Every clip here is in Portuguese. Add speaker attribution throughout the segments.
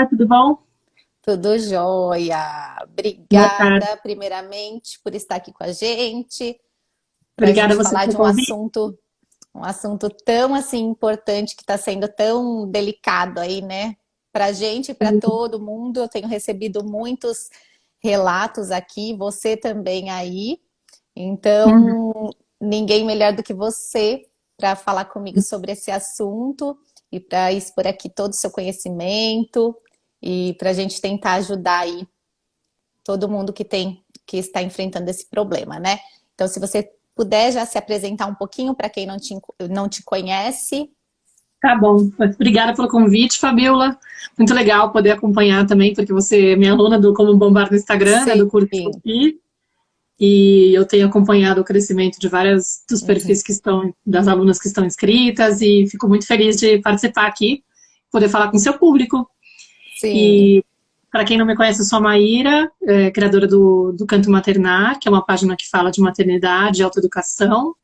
Speaker 1: tudo bom?
Speaker 2: Tudo jóia.
Speaker 1: Boa tarde.
Speaker 2: Obrigada, primeiramente, por estar aqui com a gente, para a
Speaker 1: Obrigada a
Speaker 2: gente
Speaker 1: você
Speaker 2: falar
Speaker 1: pelo
Speaker 2: de
Speaker 1: convite.
Speaker 2: um assunto tão assim importante que está sendo tão delicado aí, né? Para a gente e para todo mundo. Eu tenho recebido muitos relatos aqui, você também aí.
Speaker 1: Uhum.
Speaker 2: Então, ninguém melhor do que você para falar comigo sobre esse assunto e para expor aqui todo o seu conhecimento e para a gente tentar ajudar aí todo mundo que está enfrentando esse problema, né? Então, se você puder já se apresentar um pouquinho para quem não te conhece.
Speaker 1: Tá bom. Obrigada pelo convite, Fabiola. Muito legal poder acompanhar também, porque você é minha aluna do Como Bombar no Instagram, né,
Speaker 2: Sim.
Speaker 1: do curso que eu fiz, e eu tenho acompanhado o crescimento de várias dos
Speaker 2: Uhum.
Speaker 1: perfis que estão, das alunas que estão inscritas, e fico muito feliz de participar aqui, poder falar com o seu público.
Speaker 2: Sim.
Speaker 1: E para quem não me conhece, eu sou a Maíra, criadora do Canto Maternar, que é uma página que fala de maternidade e autoeducação.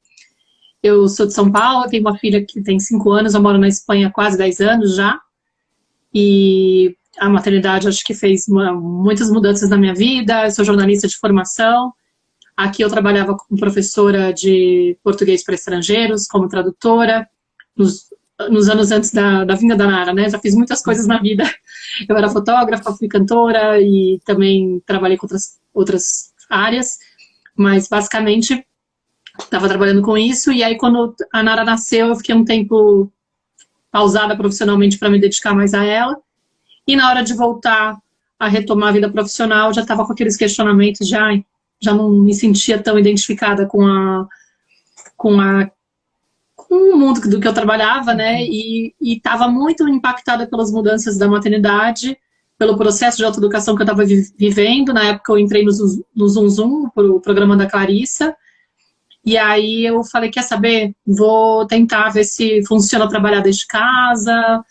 Speaker 1: Eu sou de São Paulo, tenho uma filha que tem 5 anos, eu moro na Espanha há quase 10 anos já. E a maternidade acho que fez muitas mudanças na minha vida. Eu sou jornalista de formação. Aqui eu trabalhava como professora de português para estrangeiros, como tradutora, nos anos antes da vinda da Nara, né? Já fiz muitas coisas na vida. Eu era fotógrafa, fui cantora e também trabalhei com outras áreas, mas basicamente estava trabalhando com isso. E aí, quando a Nara nasceu, eu fiquei um tempo pausada profissionalmente para me dedicar mais a ela. E na hora de voltar a retomar a vida profissional, já estava com aqueles questionamentos, já não me sentia tão identificada com a com o mundo do que eu trabalhava, né?
Speaker 2: Uhum.
Speaker 1: E estava muito impactada pelas mudanças da maternidade, pelo processo de autoeducação que eu estava vivendo. Na época eu entrei no Zoom Zoom, pro programa da Clarissa, e aí eu falei, quer saber? Vou tentar ver se funciona trabalhar desde casa,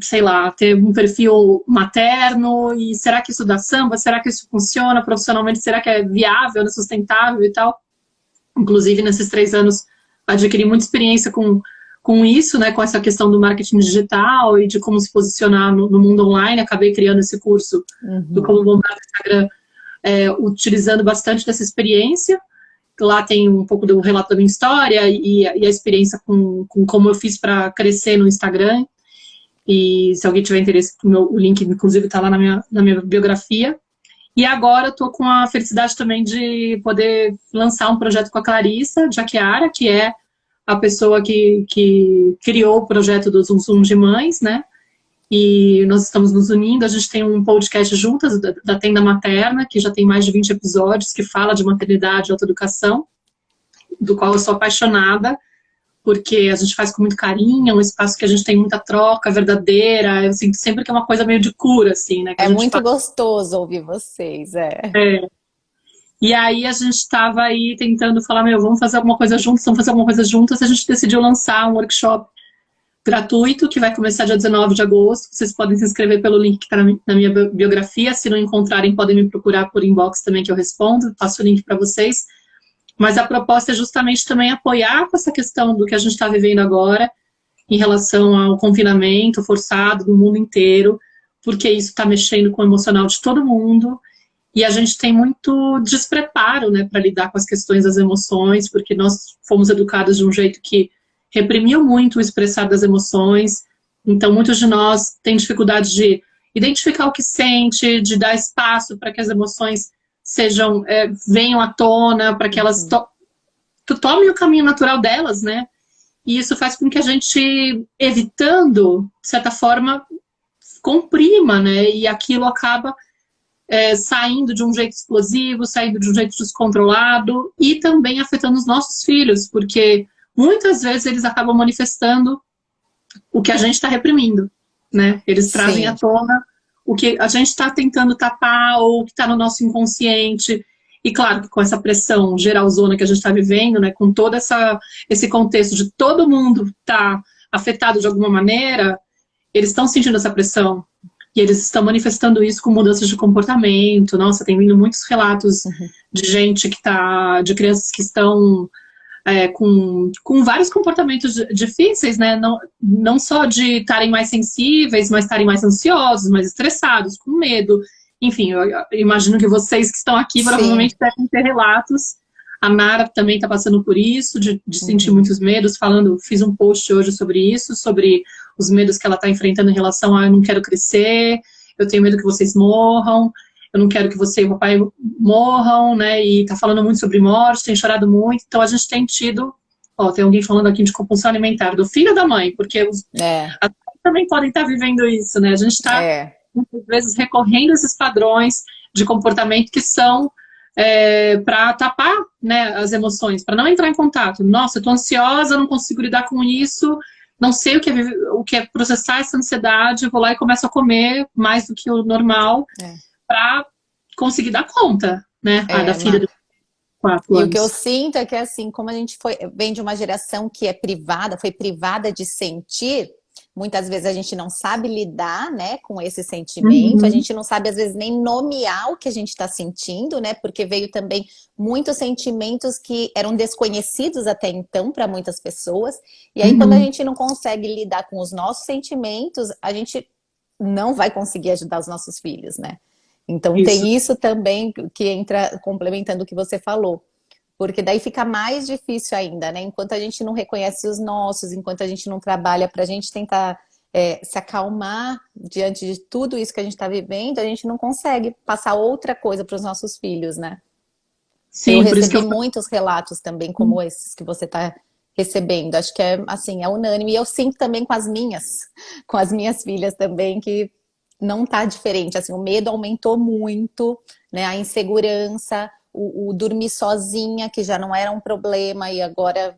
Speaker 1: sei lá, ter um perfil materno, e será que isso dá samba? Será que isso funciona profissionalmente? Será que é viável, né, sustentável e tal? Inclusive, nesses 3 anos, adquiri muita experiência com isso, né, com essa questão do marketing digital e de como se posicionar no mundo online. Acabei criando esse curso do
Speaker 2: Uhum.
Speaker 1: Como Bombar no Instagram, utilizando bastante dessa experiência. Lá tem um pouco do relato da minha história e a experiência com como eu fiz para crescer no Instagram. E se alguém tiver interesse, o link, inclusive, está lá na minha biografia. E agora eu tô com a felicidade também de poder lançar um projeto com a Clarissa Jaquiara, que é a pessoa que criou o projeto do Zum Zum de Mães, né? E nós estamos nos unindo. A gente tem um podcast juntas da Tenda Materna, que já tem mais de 20 episódios, que fala de maternidade e autoeducação, do qual eu sou apaixonada, porque a gente faz com muito carinho, é um espaço que a gente tem muita troca verdadeira. Eu sinto sempre que é uma coisa meio de cura, assim, né? Que a
Speaker 2: É
Speaker 1: gente
Speaker 2: muito
Speaker 1: faz.
Speaker 2: gostoso ouvir vocês, é.
Speaker 1: E aí a gente estava aí tentando falar, meu, vamos fazer alguma coisa juntos, vamos fazer alguma coisa juntas. A gente decidiu lançar um workshop gratuito que vai começar dia 19 de agosto. Vocês podem se inscrever pelo link que está na minha biografia. Se não encontrarem, podem me procurar por inbox também que eu respondo. Passo o link para vocês. Mas a proposta é justamente também apoiar com essa questão do que a gente está vivendo agora em relação ao confinamento forçado do mundo inteiro, porque isso está mexendo com o emocional de todo mundo. E a gente tem muito despreparo, né, para lidar com as questões das emoções, porque nós fomos educados de um jeito que reprimiu muito o expressar das emoções. Então, muitos de nós têm dificuldade de identificar o que sente, de dar espaço para que as emoções venham à tona, para que elas
Speaker 2: Uhum.
Speaker 1: tomem o caminho natural delas, né? E isso faz com que a gente, evitando, de certa forma, comprima, né? E aquilo acaba saindo de um jeito explosivo, saindo de um jeito descontrolado e também afetando os nossos filhos, porque muitas vezes eles acabam manifestando o que a gente está reprimindo, né? Eles trazem à
Speaker 2: Sim.
Speaker 1: tona o que a gente está tentando tapar ou o que está no nosso inconsciente. E claro que com essa pressão geralzona que a gente está vivendo, né, com todo esse contexto de todo mundo estar afetado de alguma maneira, eles estão sentindo essa pressão. E eles estão manifestando isso com mudanças de comportamento. Nossa, tem vindo muitos relatos
Speaker 2: Uhum.
Speaker 1: de gente de crianças que estão com vários comportamentos difíceis, né? Não só de estarem mais sensíveis, mas estarem mais ansiosos, mais estressados, com medo. Enfim, eu imagino que vocês que estão aqui provavelmente devem ter relatos. A Nara também está passando por isso, de sentir muitos medos, fiz um post hoje sobre isso, sobre os medos que ela está enfrentando em relação a eu não quero crescer, eu tenho medo que vocês morram, eu não quero que você e o papai morram, né, e tá falando muito sobre morte, tem chorado muito, então a gente tem tido, tem alguém falando aqui de compulsão alimentar, do filho da mãe, porque os adultos também podem estar vivendo isso, né, a gente está muitas vezes recorrendo a esses padrões de comportamento que são para tapar, né, as emoções, para não entrar em contato. Nossa, eu tô ansiosa, não consigo lidar com isso, não sei o que é processar essa ansiedade, vou lá e começo a comer mais do que o normal para conseguir dar conta, né, da filha de 4 anos.
Speaker 2: E o que eu sinto é que, assim, como a gente vem de uma geração que foi privada de sentir, muitas vezes a gente não sabe lidar, né, com esse sentimento, a gente não sabe, às vezes, nem nomear o que a gente está sentindo, né, porque veio também muitos sentimentos que eram desconhecidos até então para muitas pessoas, e aí quando a gente não consegue lidar com os nossos sentimentos, a gente não vai conseguir ajudar os nossos filhos, né. Então tem isso também que entra complementando o que você falou. Porque daí fica mais difícil ainda, né? Enquanto a gente não reconhece os nossos, enquanto a gente não trabalha para a gente tentar se acalmar diante de tudo isso que a gente está vivendo, a gente não consegue passar outra coisa para os nossos filhos, né?
Speaker 1: Sim,
Speaker 2: eu recebi muitos relatos também como esses que você está recebendo. Acho que assim, é unânime. E eu sinto também com as minhas filhas também, que não tá diferente. Assim, o medo aumentou muito, né? A insegurança, o dormir sozinha, que já não era um problema, e agora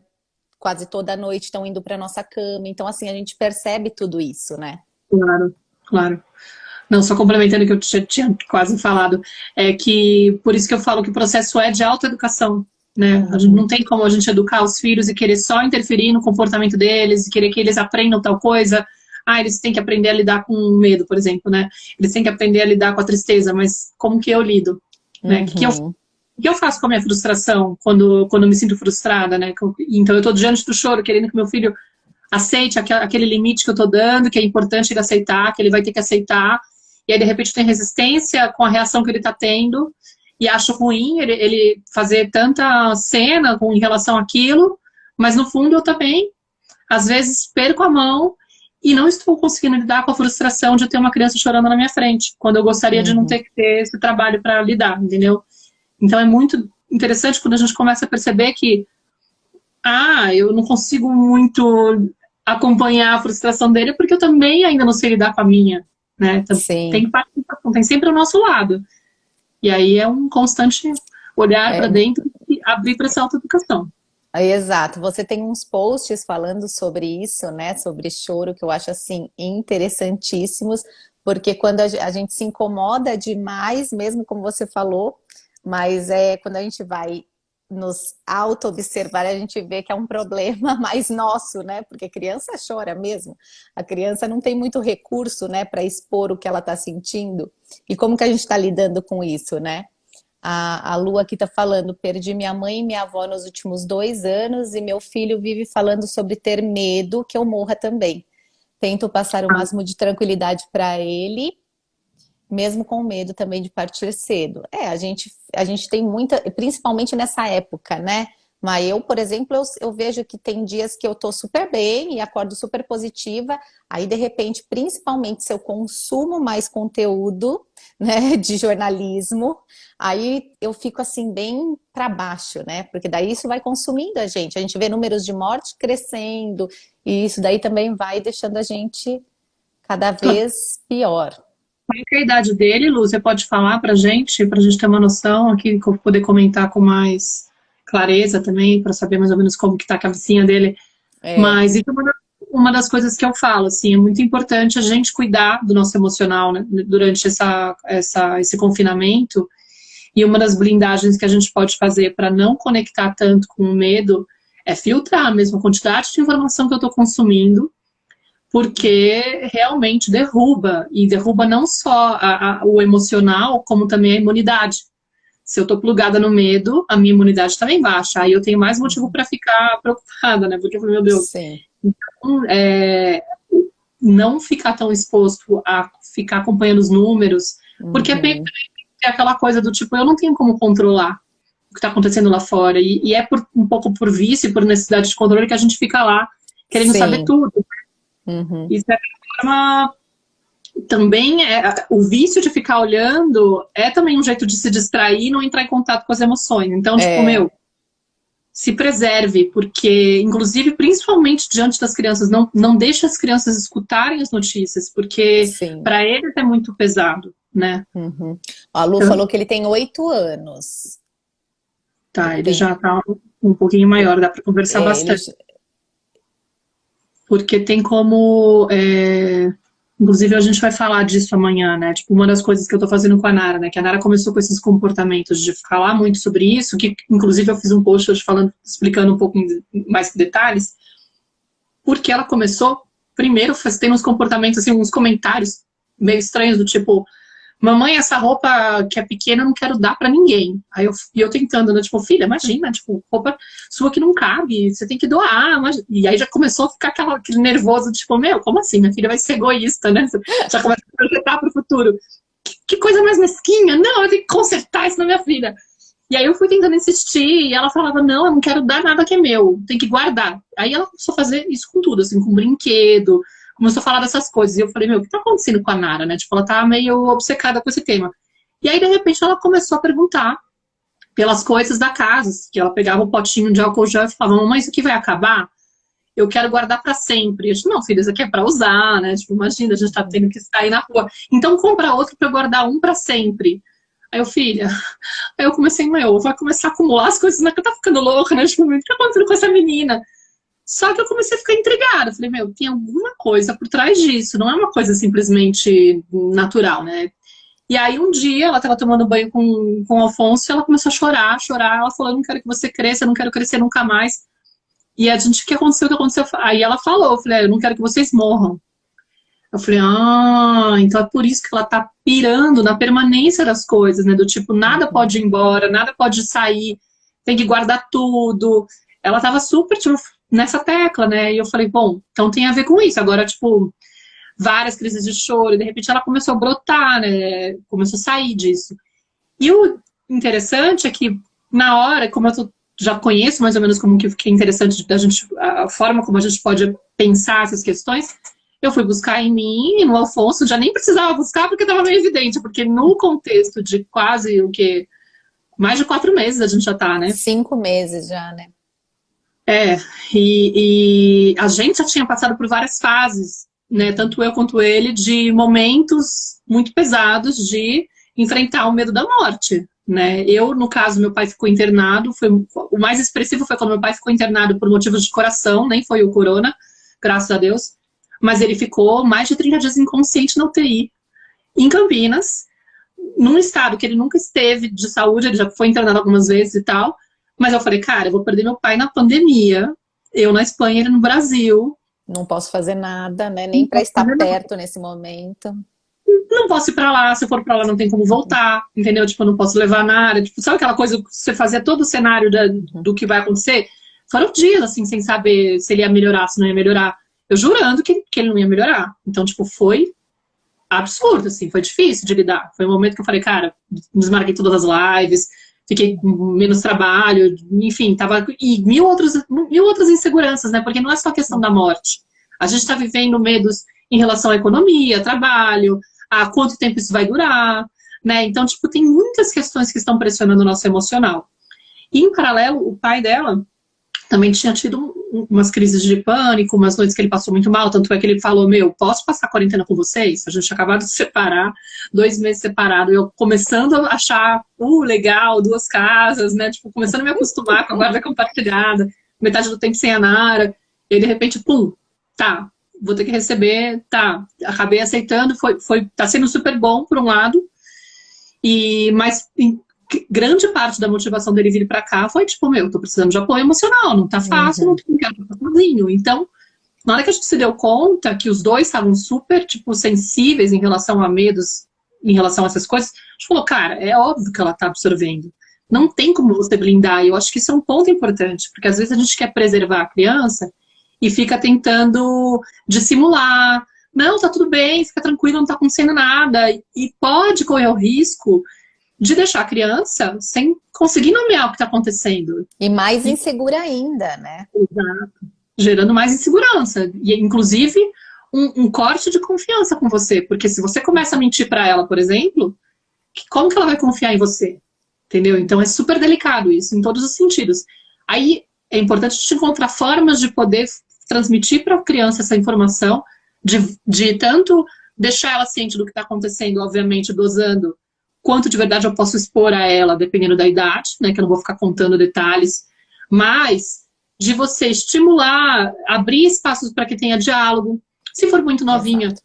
Speaker 2: quase toda noite estão indo para nossa cama. Então, assim, a gente percebe tudo isso, né?
Speaker 1: Claro, claro. Não, só complementando o que eu tinha quase falado, é que, por isso que eu falo que o processo é de autoeducação, né? A gente não tem como a gente educar os filhos e querer só interferir no comportamento deles, e querer que eles aprendam tal coisa. Eles têm que aprender a lidar com o medo, por exemplo, né? Eles têm que aprender a lidar com a tristeza, mas como que eu lido? Né? O que eu faço com a minha frustração quando eu me sinto frustrada, né? Então eu tô diante do choro, querendo que meu filho aceite aquele limite que eu tô dando, que é importante ele aceitar, que ele vai ter que aceitar, e aí de repente tem resistência com a reação que ele tá tendo, e acho ruim ele fazer tanta cena em relação àquilo, mas no fundo eu também, às vezes, perco a mão e não estou conseguindo lidar com a frustração de ter uma criança chorando na minha frente, quando eu gostaria de não ter que ter esse trabalho para lidar, entendeu? Então é muito interessante quando a gente começa a perceber que eu não consigo muito acompanhar a frustração dele porque eu também ainda não sei lidar com a minha, né? Então, tem sempre o nosso lado. E aí é um constante olhar para dentro e abrir para essa autoeducação.
Speaker 2: Exato, você tem uns posts falando sobre isso, né, sobre choro, que eu acho, assim, interessantíssimos, porque quando a gente se incomoda demais, mesmo como você falou, mas quando a gente vai nos auto-observar, a gente vê que é um problema mais nosso, né, porque criança chora mesmo, a criança não tem muito recurso, né, para expor o que ela está sentindo, e como que a gente está lidando com isso, né? A Lu aqui tá falando, perdi minha mãe e minha avó nos últimos 2 anos e meu filho vive falando sobre ter medo que eu morra também. Tento passar o máximo de tranquilidade para ele, mesmo com medo também de partir cedo. A gente tem muita, principalmente nessa época, né? Mas eu, por exemplo, eu vejo que tem dias que eu tô super bem e acordo super positiva, aí de repente, principalmente se eu consumo mais conteúdo, né, de jornalismo, aí eu fico assim bem para baixo, né, porque daí isso vai consumindo a gente vê números de morte crescendo, e isso daí também vai deixando a gente cada vez pior.
Speaker 1: Qual é a idade dele, Lu? Você pode falar pra gente ter uma noção aqui, poder comentar com mais clareza também, para saber mais ou menos como que tá a cabecinha dele. Mas isso é uma das coisas que eu falo, assim, é muito importante a gente cuidar do nosso emocional, né, durante esse confinamento, e uma das blindagens que a gente pode fazer para não conectar tanto com o medo é filtrar mesmo a quantidade de informação que eu estou consumindo, porque realmente derruba, e derruba não só o emocional, como também a imunidade. Se eu tô plugada no medo, a minha imunidade também baixa. Aí eu tenho mais motivo para ficar preocupada, né? Porque eu falei, meu Deus,
Speaker 2: Sim.
Speaker 1: então, não ficar tão exposto a ficar acompanhando os números, porque é aquela coisa do tipo, eu não tenho como controlar o que está acontecendo lá fora. E é um pouco por vício, por necessidade de controle que a gente fica lá querendo saber tudo. E de certa forma, também o vício de ficar olhando é também um jeito de se distrair e não entrar em contato com as emoções. Então, tipo, se preserve, porque, inclusive, principalmente diante das crianças, não deixe as crianças escutarem as notícias, porque para eles é muito pesado, né?
Speaker 2: A Lu falou que ele tem 8 anos.
Speaker 1: Tá, ele já tá um pouquinho maior, dá para conversar bastante. Porque tem como... Inclusive, a gente vai falar disso amanhã, né? Tipo, uma das coisas que eu tô fazendo com a Nara, né? Que a Nara começou com esses comportamentos de falar muito sobre isso, que, inclusive, eu fiz um post hoje explicando um pouco mais detalhes, porque ela começou, primeiro, tendo uns comportamentos, assim, uns comentários meio estranhos, do tipo, mamãe, essa roupa que é pequena eu não quero dar pra ninguém. Aí eu tentando, né? Tipo, filha, imagina, tipo, roupa sua que não cabe, você tem que doar. E aí já começou a ficar aquele nervoso, tipo, meu, como assim? Minha filha vai ser egoísta, né? Já começa a projetar pro futuro. Que coisa mais mesquinha. Não, eu tenho que consertar isso na minha filha. E aí eu fui tentando insistir, e ela falava, não, eu não quero dar nada que é meu, tem que guardar. Aí ela começou a fazer isso com tudo, assim, com brinquedo, começou a falar dessas coisas. E eu falei, meu, o que tá acontecendo com a Nara, né? Tipo, ela tá meio obcecada com esse tema. E aí, de repente, ela começou a perguntar pelas coisas da casa, que ela pegava um potinho de álcool gel e falava, mamãe, isso aqui vai acabar? Eu quero guardar pra sempre. Eu disse, não, filha, isso aqui é pra usar, né? Tipo, imagina, a gente tá tendo que sair na rua. Então, compra outro pra eu guardar um pra sempre. Aí eu, filha... Aí eu comecei, vai começar a acumular as coisas, né? Que tá ficando louca, né? Tipo, o que tá acontecendo com essa menina? Só que eu comecei a ficar intrigada. Falei, meu, tem alguma coisa por trás disso. Não é uma coisa simplesmente natural, né? E aí um dia ela tava tomando banho com o Alfonso e ela começou a chorar. Ela falou, eu não quero que você cresça, eu não quero crescer nunca mais. E a gente, o que aconteceu? Aí ela falou, eu falei, eu não quero que vocês morram. Eu falei, então é por isso que ela tá pirando na permanência das coisas, né? Do tipo, nada pode ir embora, nada pode sair, tem que guardar tudo. Ela tava super, tipo, nessa tecla, né? E eu falei, bom, então tem a ver com isso. Agora, tipo, várias crises de choro, e de repente ela começou a brotar, né? Começou a sair disso. E o interessante é que, na hora, como eu já conheço mais ou menos como que é interessante da gente, a forma como a gente pode pensar essas questões, eu fui buscar em mim e no Alfonso, já nem precisava buscar porque estava meio evidente, porque no contexto de quase o quê? Mais de 4 meses a gente já tá, né?
Speaker 2: 5 meses já, né?
Speaker 1: E a gente já tinha passado por várias fases, né? Tanto eu quanto ele, de momentos muito pesados de enfrentar o medo da morte, né? Eu, no caso, meu pai ficou internado, o mais expressivo foi quando meu pai ficou internado por motivos de coração, nem foi o corona, graças a Deus, mas ele ficou mais de 30 dias inconsciente na UTI, em Campinas, num estado que ele nunca esteve de saúde, ele já foi internado algumas vezes e tal, mas eu falei, cara, eu vou perder meu pai na pandemia, eu na Espanha, ele no Brasil.
Speaker 2: Não posso fazer nada, né? Nem para estar perto nesse momento.
Speaker 1: Não posso ir pra lá, se eu for pra lá não tem como voltar, entendeu? Tipo, eu não posso levar nada. Tipo, sabe aquela coisa que você fazia todo o cenário do que vai acontecer? Foram dias, assim, sem saber se ele ia melhorar, se não ia melhorar. Eu jurando que ele não ia melhorar. Então, tipo, foi absurdo, assim, foi difícil de lidar. Foi um momento que eu falei, cara, desmarquei todas as lives, fiquei com menos trabalho, enfim, tava... E mil outras inseguranças, né? Porque não é só a questão da morte. A gente tá vivendo medos em relação à economia, trabalho, a quanto tempo isso vai durar, né? Então, tipo, tem muitas questões que estão pressionando o nosso emocional. E, em paralelo, o pai dela também tinha tido umas crises de pânico, umas noites que ele passou muito mal, tanto é que ele falou, meu, posso passar a quarentena com vocês? A gente tinha acabado de se separar, 2 meses separados, eu começando a achar, legal, 2 casas, né, tipo, começando a me acostumar com a guarda compartilhada, metade do tempo sem a Nara, e aí, de repente, pum, tá, vou ter que receber, tá, acabei aceitando, tá sendo super bom, por um lado, mas grande parte da motivação dele vir pra cá foi tipo, meu, tô precisando de apoio emocional, não tá fácil, não quero ficar sozinho. Então, na hora que a gente se deu conta que os dois estavam super, tipo, sensíveis em relação a medos, em relação a essas coisas, a gente falou, cara, é óbvio que ela tá absorvendo. Não tem como você blindar. Eu acho que isso é um ponto importante, porque às vezes a gente quer preservar a criança e fica tentando dissimular. Não, tá tudo bem, fica tranquilo, não tá acontecendo nada. E pode correr o risco de deixar a criança sem conseguir nomear o que está acontecendo.
Speaker 2: E mais insegura ainda, né?
Speaker 1: Exato. Gerando mais insegurança. E, inclusive, um corte de confiança com você. Porque se você começa a mentir para ela, por exemplo, como que ela vai confiar em você? Entendeu? Então é super delicado isso, em todos os sentidos. Aí é importante a gente encontrar formas de poder transmitir para a criança essa informação, de tanto deixar ela ciente do que está acontecendo, obviamente, dosando quanto de verdade eu posso expor a ela, dependendo da idade, né, que eu não vou ficar contando detalhes, mas de você estimular, abrir espaços para que tenha diálogo. Se for muito novinha,
Speaker 2: Exato.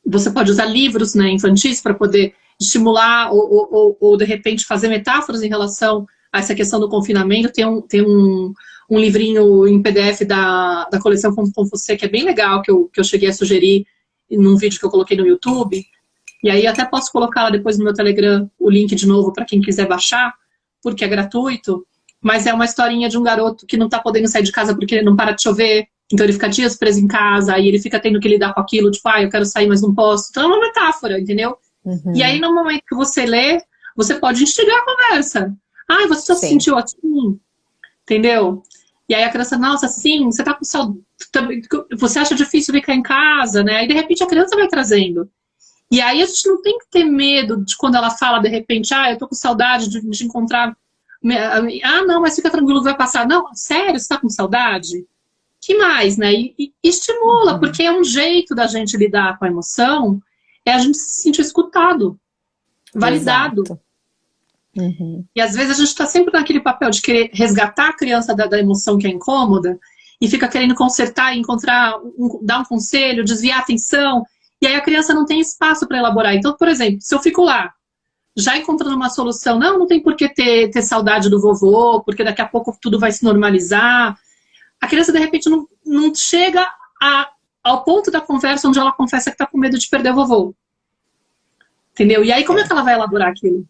Speaker 1: você pode usar livros, né, infantis para poder estimular ou, de repente, fazer metáforas em relação a essa questão do confinamento. Tem um livrinho em PDF da coleção com você, que é bem legal, que eu cheguei a sugerir num vídeo que eu coloquei no YouTube. E aí até posso colocar lá depois no meu Telegram o link de novo para quem quiser baixar, porque é gratuito. Mas é uma historinha de um garoto que não tá podendo sair de casa porque não para de chover. Então ele fica dias preso em casa, aí ele fica tendo que lidar com aquilo, tipo, eu quero sair, mas não posso. Então é uma metáfora, entendeu?
Speaker 2: Uhum.
Speaker 1: E aí no momento que você lê, você pode instigar a conversa. Você já se sentiu assim? Entendeu? E aí a criança, nossa, sim, você tá com saudade, você acha difícil ficar em casa, né? Aí de repente a criança vai trazendo. E aí a gente não tem que ter medo de quando ela fala de repente, eu tô com saudade de encontrar. Não, mas fica tranquilo, vai passar. Não, sério, você tá com saudade? Que mais, né? E estimula, porque é um jeito da gente lidar com a emoção, é a gente se sentir escutado, validado.
Speaker 2: Uhum.
Speaker 1: E às vezes a gente está sempre naquele papel de querer resgatar a criança da emoção que é incômoda e fica querendo consertar, encontrar, dar um conselho, desviar a atenção. E aí a criança não tem espaço para elaborar. Então, por exemplo, se eu fico lá, já encontrando uma solução, não tem por que ter saudade do vovô, porque daqui a pouco tudo vai se normalizar. A criança, de repente, não chega ao ponto da conversa onde ela confessa que está com medo de perder o vovô. Entendeu? E aí, como é que ela vai elaborar aquilo?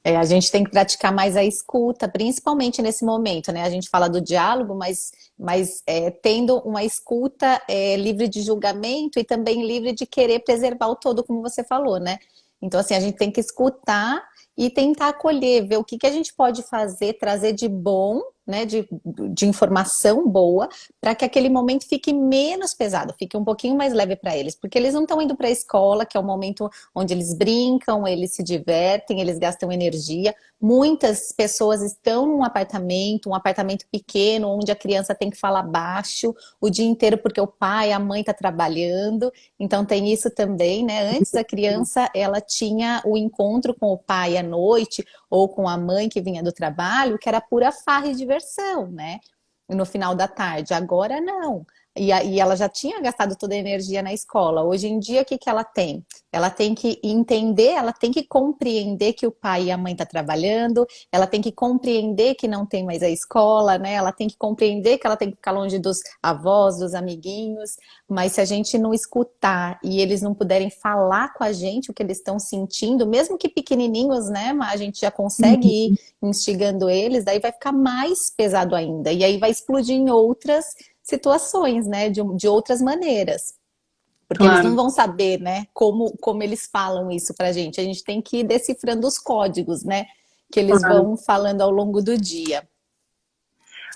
Speaker 2: A gente tem que praticar mais a escuta, principalmente nesse momento, né? A gente fala do diálogo, mas tendo uma escuta livre de julgamento e também livre de querer preservar o todo, como você falou, né? Então, assim, a gente tem que escutar e tentar acolher, ver o que a gente pode fazer, trazer de bom, né, de informação boa, para que aquele momento fique menos pesado, fique um pouquinho mais leve para eles, porque eles não estão indo para a escola, que é o momento onde eles brincam, eles se divertem, eles gastam energia. Muitas pessoas estão num apartamento, um apartamento pequeno, onde a criança tem que falar baixo o dia inteiro, porque o pai, a mãe está trabalhando. Então tem isso também, né? Antes a criança, ela tinha o encontro com o pai à noite, ou com a mãe que vinha do trabalho, que era pura farra e diversão, né? No final da tarde. Agora não. E ela já tinha gastado toda a energia na escola. Hoje em dia, o que ela tem? Ela tem que entender, ela tem que compreender que o pai e a mãe estão trabalhando, ela tem que compreender que não tem mais a escola, né? Ela tem que compreender que ela tem que ficar longe dos avós, dos amiguinhos. Mas se a gente não escutar e eles não puderem falar com a gente o que eles estão sentindo, mesmo que pequenininhos, né? Mas a gente já consegue ir instigando eles, daí vai ficar mais pesado ainda. E aí vai explodir em outras situações, né, de outras maneiras. Porque eles não vão saber, né, como eles falam isso pra gente. A gente tem que ir decifrando os códigos, né, que eles vão falando ao longo do dia.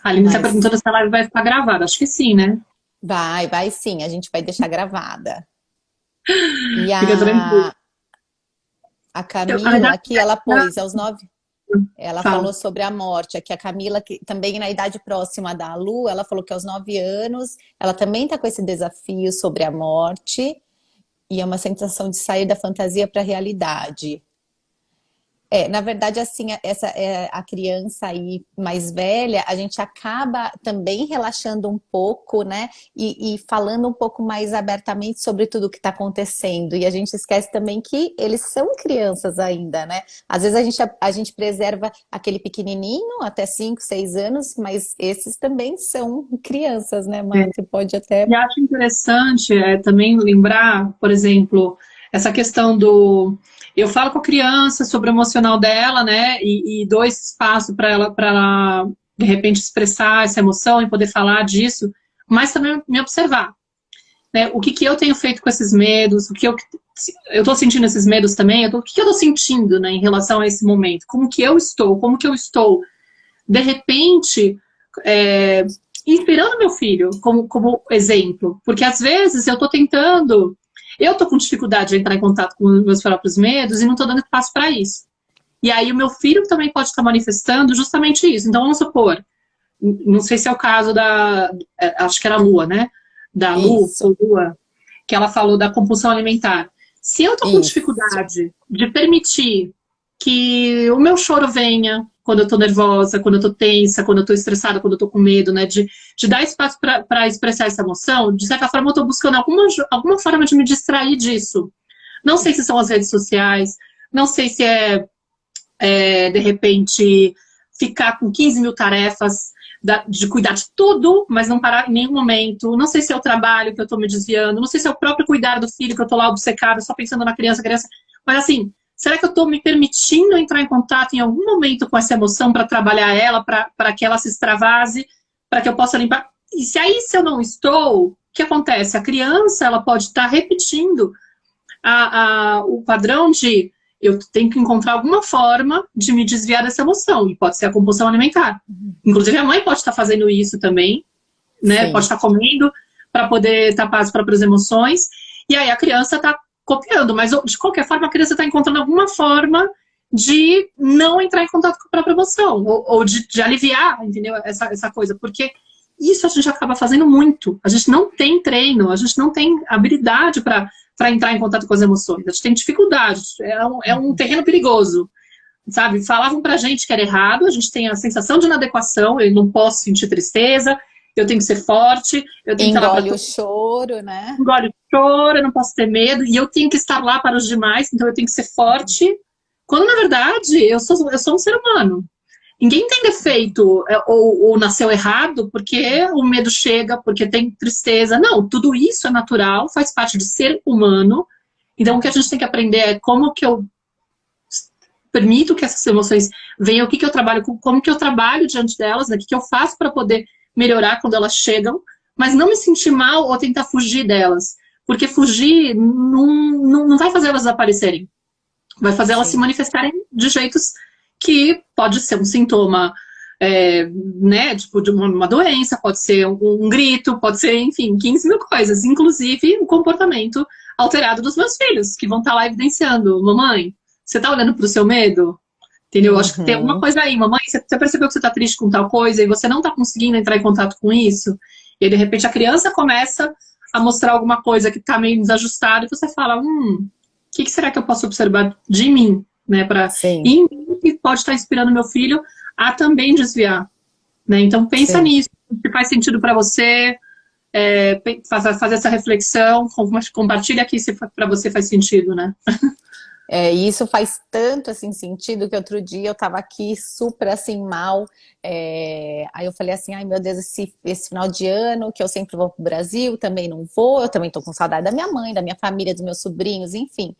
Speaker 1: A Aline está perguntando se a live vai ficar gravada. Acho que sim, né?
Speaker 2: Vai sim. A gente vai deixar gravada. E
Speaker 1: Fica tranquilo.
Speaker 2: A Camila, aqui ela pôs aos 9... Ela falou sobre a morte. Aqui a Camila, que também na idade próxima da Lu, ela falou que aos 9 anos, ela também está com esse desafio sobre a morte e é uma sensação de sair da fantasia para a realidade. Na verdade, assim, a criança aí mais velha, a gente acaba também relaxando um pouco, né? E falando um pouco mais abertamente sobre tudo o que está acontecendo. E a gente esquece também que eles são crianças ainda, né? Às vezes a gente preserva aquele pequenininho até 5, 6 anos, mas esses também são crianças, né, Márcia? Pode até...
Speaker 1: E acho interessante também lembrar, por exemplo, essa questão do... Eu falo com a criança sobre o emocional dela, né? E dou esse espaço para ela, de repente, expressar essa emoção e poder falar disso, mas também me observar, né? O que que eu tenho feito com esses medos, o que eu tô sentindo esses medos também, o que que eu tô sentindo, né, em relação a esse momento, como que eu estou, de repente, inspirando meu filho como exemplo, porque às vezes eu tô com dificuldade de entrar em contato com meus próprios medos e não tô dando espaço para isso. E aí o meu filho também pode estar manifestando justamente isso. Então vamos supor, não sei se é o caso acho que era a Lua, né? Da Lu,
Speaker 2: Isso,
Speaker 1: ou Lua, que ela falou da compulsão alimentar. Se eu tô com
Speaker 2: isso.
Speaker 1: dificuldade de permitir que o meu choro venha quando eu tô nervosa, quando eu tô tensa, quando eu tô estressada, quando eu tô com medo, né? De dar espaço para expressar essa emoção, de certa forma eu tô buscando alguma forma de me distrair disso. Não sei se são as redes sociais, não sei se de repente, ficar com 15 mil tarefas, de cuidar de tudo, mas não parar em nenhum momento. Não sei se é o trabalho que eu tô me desviando, não sei se é o próprio cuidar do filho, que eu tô lá obcecada, só pensando na criança. Mas assim, será que eu tô me permitindo entrar em contato em algum momento com essa emoção para trabalhar ela, para que ela se extravase, para que eu possa limpar? E se eu não estou, o que acontece? A criança, ela pode estar repetindo o padrão de eu tenho que encontrar alguma forma de me desviar dessa emoção, e pode ser a compulsão alimentar. Inclusive a mãe pode estar fazendo isso também, né? Pode
Speaker 2: Sim.
Speaker 1: estar comendo para poder tapar as próprias emoções, e aí a criança está copiando, mas de qualquer forma a criança está encontrando alguma forma de não entrar em contato com a própria emoção, ou de aliviar, entendeu? Essa coisa, porque isso a gente acaba fazendo muito. A gente não tem treino, a gente não tem habilidade para entrar em contato com as emoções. A gente tem dificuldade, é um terreno perigoso, sabe? Falavam pra gente que era errado, a gente tem a sensação de inadequação, eu não posso sentir tristeza, eu tenho que ser forte, eu tenho que estar lá para
Speaker 2: Engole o
Speaker 1: todo
Speaker 2: choro, né?
Speaker 1: mundo, engole o choro, eu não posso ter medo, e eu tenho que estar lá para os demais, então eu tenho que ser forte, quando na verdade eu sou um ser humano. Ninguém tem defeito ou nasceu errado porque o medo chega, porque tem tristeza. Não, tudo isso é natural, faz parte de ser humano. Então, o que a gente tem que aprender é como que eu permito que essas emoções venham, o que que eu trabalho, como que eu trabalho diante delas, né? O que que eu faço para poder melhorar quando elas chegam, mas não me sentir mal ou tentar fugir delas. Porque fugir não vai fazer elas desaparecerem. Vai fazer elas se
Speaker 2: Sim.
Speaker 1: manifestarem de jeitos que pode ser um sintoma, né, tipo de uma doença, pode ser um grito, pode ser, enfim, 15 mil coisas, inclusive o comportamento alterado dos meus filhos, que vão estar lá evidenciando, mamãe, você tá olhando pro seu medo? Entendeu? Eu acho que tem alguma
Speaker 2: Uhum.
Speaker 1: coisa aí, mamãe, você percebeu que você tá triste com tal coisa e você não tá conseguindo entrar em contato com isso? E aí, de repente, a criança começa a mostrar alguma coisa que tá meio desajustada e você fala, que será que eu posso observar de mim, né,
Speaker 2: Sim,
Speaker 1: e em mim que pode estar inspirando meu filho a também desviar, né? Então pensa
Speaker 2: sim.
Speaker 1: nisso, se faz sentido para você, fazer essa reflexão, compartilha aqui se para você faz sentido, né?
Speaker 2: E isso faz tanto assim sentido que outro dia eu tava aqui super assim mal. Aí eu falei assim, ai meu Deus, esse final de ano que eu sempre vou pro Brasil, também não vou, eu também tô com saudade da minha mãe, da minha família, dos meus sobrinhos, enfim.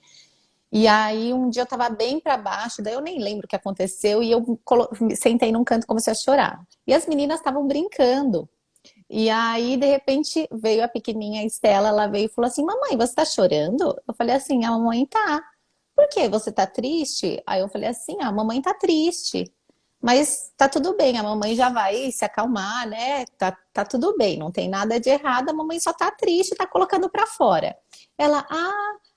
Speaker 2: E aí um dia eu tava bem pra baixo, daí eu nem lembro o que aconteceu e eu sentei num canto e comecei a chorar. E as meninas estavam brincando. E aí, de repente, veio a pequenininha Estela, ela veio e falou assim, mamãe, você tá chorando? Eu falei assim, a mamãe tá. Por quê? Você tá triste? Aí eu falei assim, a mamãe tá triste. Mas tá tudo bem, a mamãe já vai se acalmar, né? Tá tudo bem, não tem nada de errado, a mamãe só tá triste, tá colocando pra fora. Ela,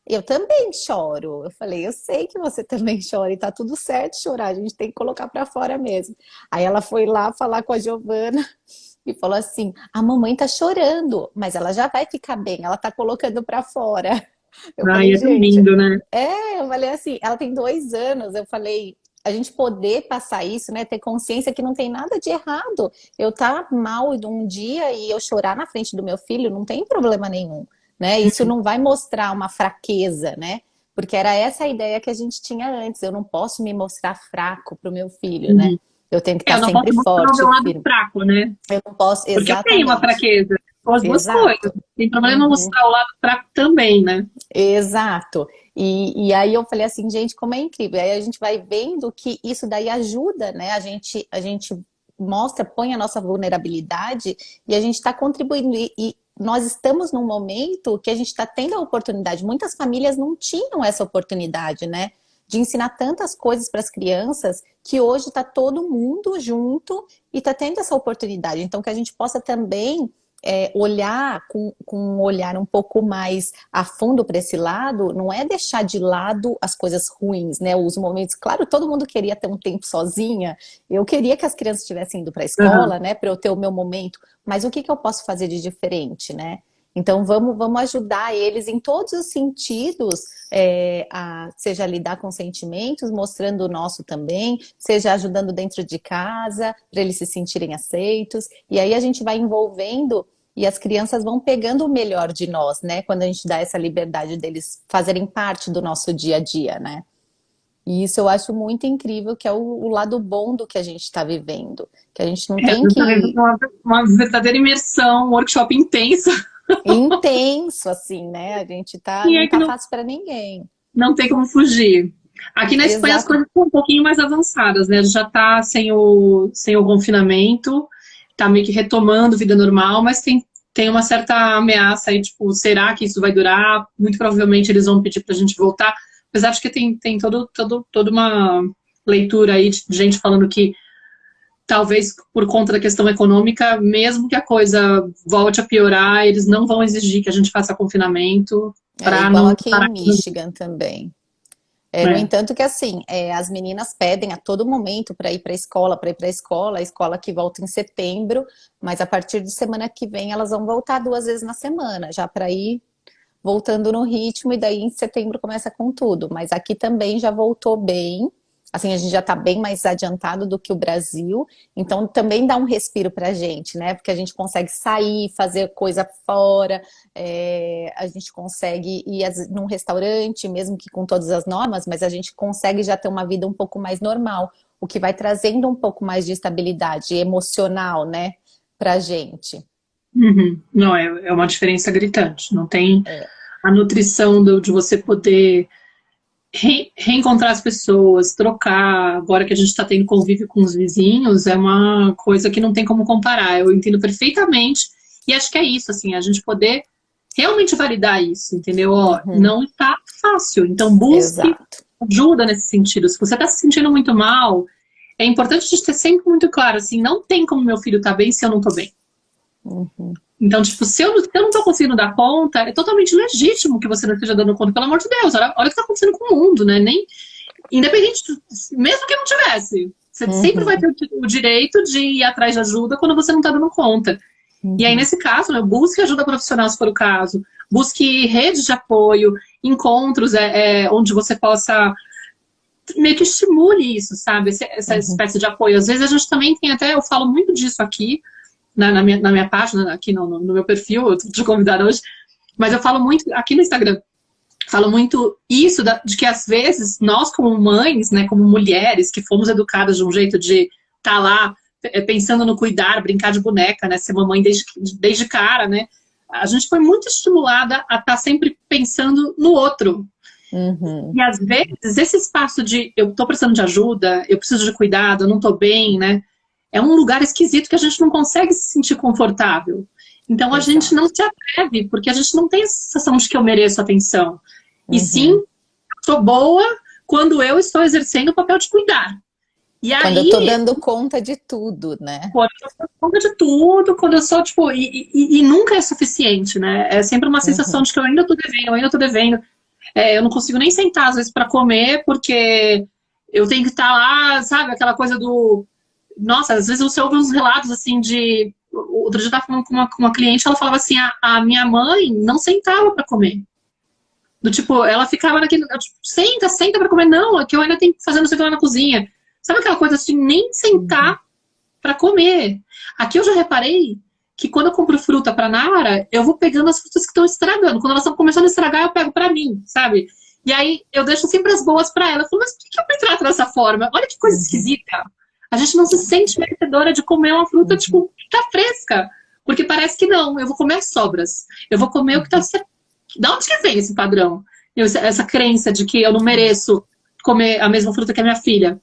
Speaker 2: eu também choro. Eu falei, eu sei que você também chora e tá tudo certo chorar, a gente tem que colocar pra fora mesmo. Aí ela foi lá falar com a Giovana e falou assim: a mamãe tá chorando, mas ela já vai ficar bem, ela tá colocando pra fora. Eu
Speaker 1: Ai,
Speaker 2: falei,
Speaker 1: é tão
Speaker 2: gente,
Speaker 1: lindo, né?
Speaker 2: eu falei assim, ela tem 2 anos, eu falei, a gente poder passar isso, né, ter consciência que não tem nada de errado. Eu tá mal um dia e eu chorar na frente do meu filho, não tem problema nenhum, né? Isso não vai mostrar uma fraqueza, né? Porque era essa a ideia que a gente tinha antes. Eu não posso me mostrar fraco pro meu filho, né?
Speaker 1: Uhum.
Speaker 2: Eu tenho que estar
Speaker 1: Eu não posso
Speaker 2: sempre
Speaker 1: mostrar o
Speaker 2: forte
Speaker 1: meu
Speaker 2: e
Speaker 1: lado
Speaker 2: firme.
Speaker 1: fraco, né?
Speaker 2: Eu não posso,
Speaker 1: Porque eu tenho uma
Speaker 2: exatamente.
Speaker 1: fraqueza. São as duas coisas. Tem problema mostrar o lado fraco também, né?
Speaker 2: Exato. E aí eu falei assim, gente, como é incrível. Aí a gente vai vendo que isso daí ajuda, né? A gente mostra, põe a nossa vulnerabilidade e a gente está contribuindo. E nós estamos num momento que a gente está tendo a oportunidade. Muitas famílias não tinham essa oportunidade, né? De ensinar tantas coisas para as crianças que hoje está todo mundo junto e está tendo essa oportunidade. Então, que a gente possa também olhar com um olhar um pouco mais a fundo para esse lado, não é deixar de lado as coisas ruins, né? Os momentos, claro, todo mundo queria ter um tempo sozinha, eu queria que as crianças estivessem indo para a escola, né? Para eu ter o meu momento, mas o que que eu posso fazer de diferente, né? Então vamos ajudar eles em todos os sentidos, seja lidar com sentimentos, mostrando o nosso também, seja ajudando dentro de casa, para eles se sentirem aceitos. E aí a gente vai envolvendo e as crianças vão pegando o melhor de nós, né? Quando a gente dá essa liberdade deles fazerem parte do nosso dia a dia, né? E isso eu acho muito incrível, que é o lado bom do que a gente está vivendo. Que a gente não tem que...
Speaker 1: Uma verdadeira imersão, um workshop intenso.
Speaker 2: Intenso, assim, né? A gente não tá fácil para ninguém.
Speaker 1: Não tem como fugir. Aqui na Espanha as coisas estão um pouquinho mais avançadas, né? A gente já tá sem o confinamento, tá meio que retomando vida normal, mas tem uma certa ameaça aí, tipo, será que isso vai durar? Muito provavelmente eles vão pedir pra gente voltar. Apesar de que tem toda uma leitura aí de gente falando que talvez por conta da questão econômica, mesmo que a coisa volte a piorar, eles não vão exigir que a gente faça confinamento.
Speaker 2: Igual aqui em Michigan também. No entanto que assim, as meninas pedem a todo momento para ir para a escola que volta em setembro, mas a partir de semana que vem elas vão voltar 2 vezes na semana, já para ir voltando no ritmo, e daí em setembro começa com tudo. Mas aqui também já voltou bem. Assim, a gente já está bem mais adiantado do que o Brasil, então também dá um respiro para a gente, né? Porque a gente consegue sair, fazer coisa fora, a gente consegue ir num restaurante, mesmo que com todas as normas, mas a gente consegue já ter uma vida um pouco mais normal, o que vai trazendo um pouco mais de estabilidade emocional, né, para a gente.
Speaker 1: Não, é uma diferença gritante. Não tem a nutrição de você poder reencontrar as pessoas, trocar, agora que a gente está tendo convívio com os vizinhos, é uma coisa que não tem como comparar. Eu entendo perfeitamente, e acho que é isso, assim, a gente poder realmente validar isso, entendeu? Não está fácil, então busque ajuda nesse sentido. Se você está se sentindo muito mal, é importante a gente ter sempre muito claro, assim, não tem como meu filho estar bem se eu não estou bem. Então, tipo, se eu não tô conseguindo dar conta, é totalmente legítimo que você não esteja dando conta, pelo amor de Deus. Olha o que tá acontecendo com o mundo, né? Independente, mesmo que não tivesse, você sempre vai ter o direito de ir atrás de ajuda quando você não tá dando conta. E aí, nesse caso, né, busque ajuda profissional, se for o caso. Busque redes de apoio, encontros onde você possa meio que estimule isso, sabe? Essa espécie de apoio. Às vezes a gente também tem eu falo muito disso aqui, na minha página, aqui no meu perfil, eu tô te convidando hoje, mas eu falo muito, aqui no Instagram, falo muito isso, de que às vezes nós como mães, né, como mulheres, que fomos educadas de um jeito de estar lá pensando no cuidar, brincar de boneca, né, ser mamãe desde cara, né, a gente foi muito estimulada a estar sempre pensando no outro. E às vezes esse espaço de eu tô precisando de ajuda, eu preciso de cuidado, eu não tô bem, né, é um lugar esquisito que a gente não consegue se sentir confortável. Então a gente não se atreve, porque a gente não tem a sensação de que eu mereço atenção. E sim, sou boa quando eu estou exercendo o papel de cuidar. E
Speaker 2: quando eu tô dando conta de tudo, né?
Speaker 1: Quando eu tô dando conta de tudo, quando eu sou, tipo, e nunca é suficiente, né? É sempre uma sensação de que eu ainda tô devendo. Eu não consigo nem sentar, às vezes, para comer, porque eu tenho que estar lá, sabe? Aquela coisa do... Nossa, às vezes você ouve uns relatos assim de... Outro dia eu estava falando com uma cliente, ela falava assim, a minha mãe não sentava para comer. Do tipo, ela ficava naquele... Tipo, senta para comer. Não, é que eu ainda tenho que fazer não sei o que lá na cozinha. Sabe aquela coisa assim, nem sentar para comer. Aqui eu já reparei que quando eu compro fruta para Nara, eu vou pegando as frutas que estão estragando. Quando elas estão começando a estragar, eu pego para mim, sabe? E aí eu deixo sempre as boas para ela. Eu falo, mas por que eu me trato dessa forma? Olha que coisa esquisita. A gente não se sente merecedora de comer uma fruta, tipo, que tá fresca. Porque parece que não, eu vou comer as sobras. Eu vou comer o que tá... Da onde que vem esse padrão? Essa crença de que eu não mereço comer a mesma fruta que a minha filha.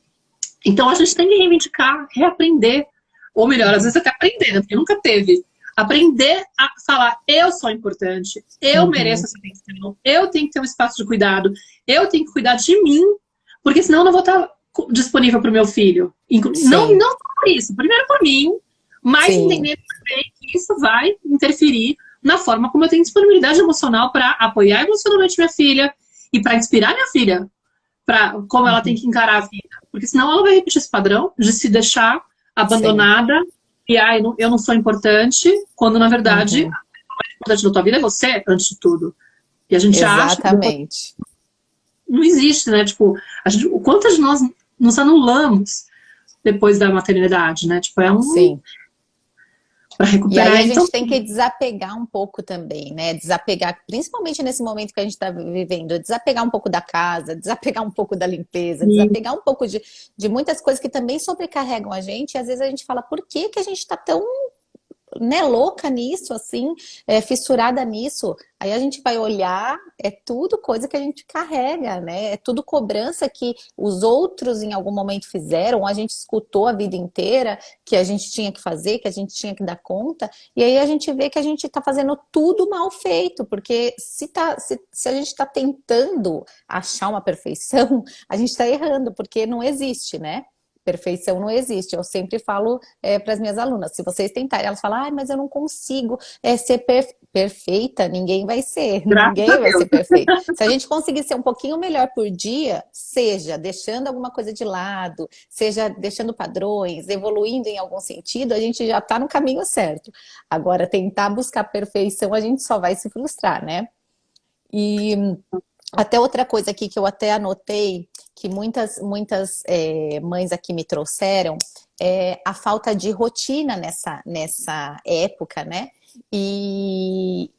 Speaker 1: Então a gente tem que reivindicar, reaprender, ou melhor, às vezes até aprender, né? Porque nunca teve. Aprender a falar, eu sou importante, eu mereço essa atenção, eu tenho que ter um espaço de cuidado, eu tenho que cuidar de mim, porque senão eu não vou estar disponível para o meu filho. Não por isso, primeiro por mim, mas entender também que isso vai interferir na forma como eu tenho disponibilidade emocional para apoiar emocionalmente minha filha e para inspirar minha filha para como ela tem que encarar a vida. Porque senão ela vai repetir esse padrão de se deixar abandonada e eu não sou importante, quando na verdade o mais importante da tua vida é você, antes de tudo. E a gente acha que não existe, né? Tipo, o quanto de nós nos anulamos depois da maternidade, né? Tipo, para recuperar.
Speaker 2: E aí a gente tem que desapegar um pouco também, né? Desapegar, principalmente nesse momento que a gente está vivendo, desapegar um pouco da casa, desapegar um pouco da limpeza, desapegar um pouco de muitas coisas que também sobrecarregam a gente, e às vezes a gente fala, por que que a gente está tão, né, louca nisso, assim, fissurada nisso? Aí a gente vai olhar, é tudo coisa que a gente carrega, né? É tudo cobrança que os outros em algum momento fizeram, a gente escutou a vida inteira que a gente tinha que fazer, que a gente tinha que dar conta, e aí a gente vê que a gente tá fazendo tudo mal feito, porque se a gente tá tentando achar uma perfeição, a gente tá errando, porque não existe, né? Perfeição não existe. Eu sempre falo para as minhas alunas, se vocês tentarem, elas falam, mas eu não consigo ser perfeita, ninguém vai ser, ninguém vai ser perfeito. Se a gente conseguir ser um pouquinho melhor por dia, seja deixando alguma coisa de lado, seja deixando padrões, evoluindo em algum sentido, a gente já está no caminho certo. Agora, tentar buscar perfeição, a gente só vai se frustrar, né? E até outra coisa aqui que eu até anotei, que muitas mães aqui me trouxeram, é a falta de rotina nessa época, né? E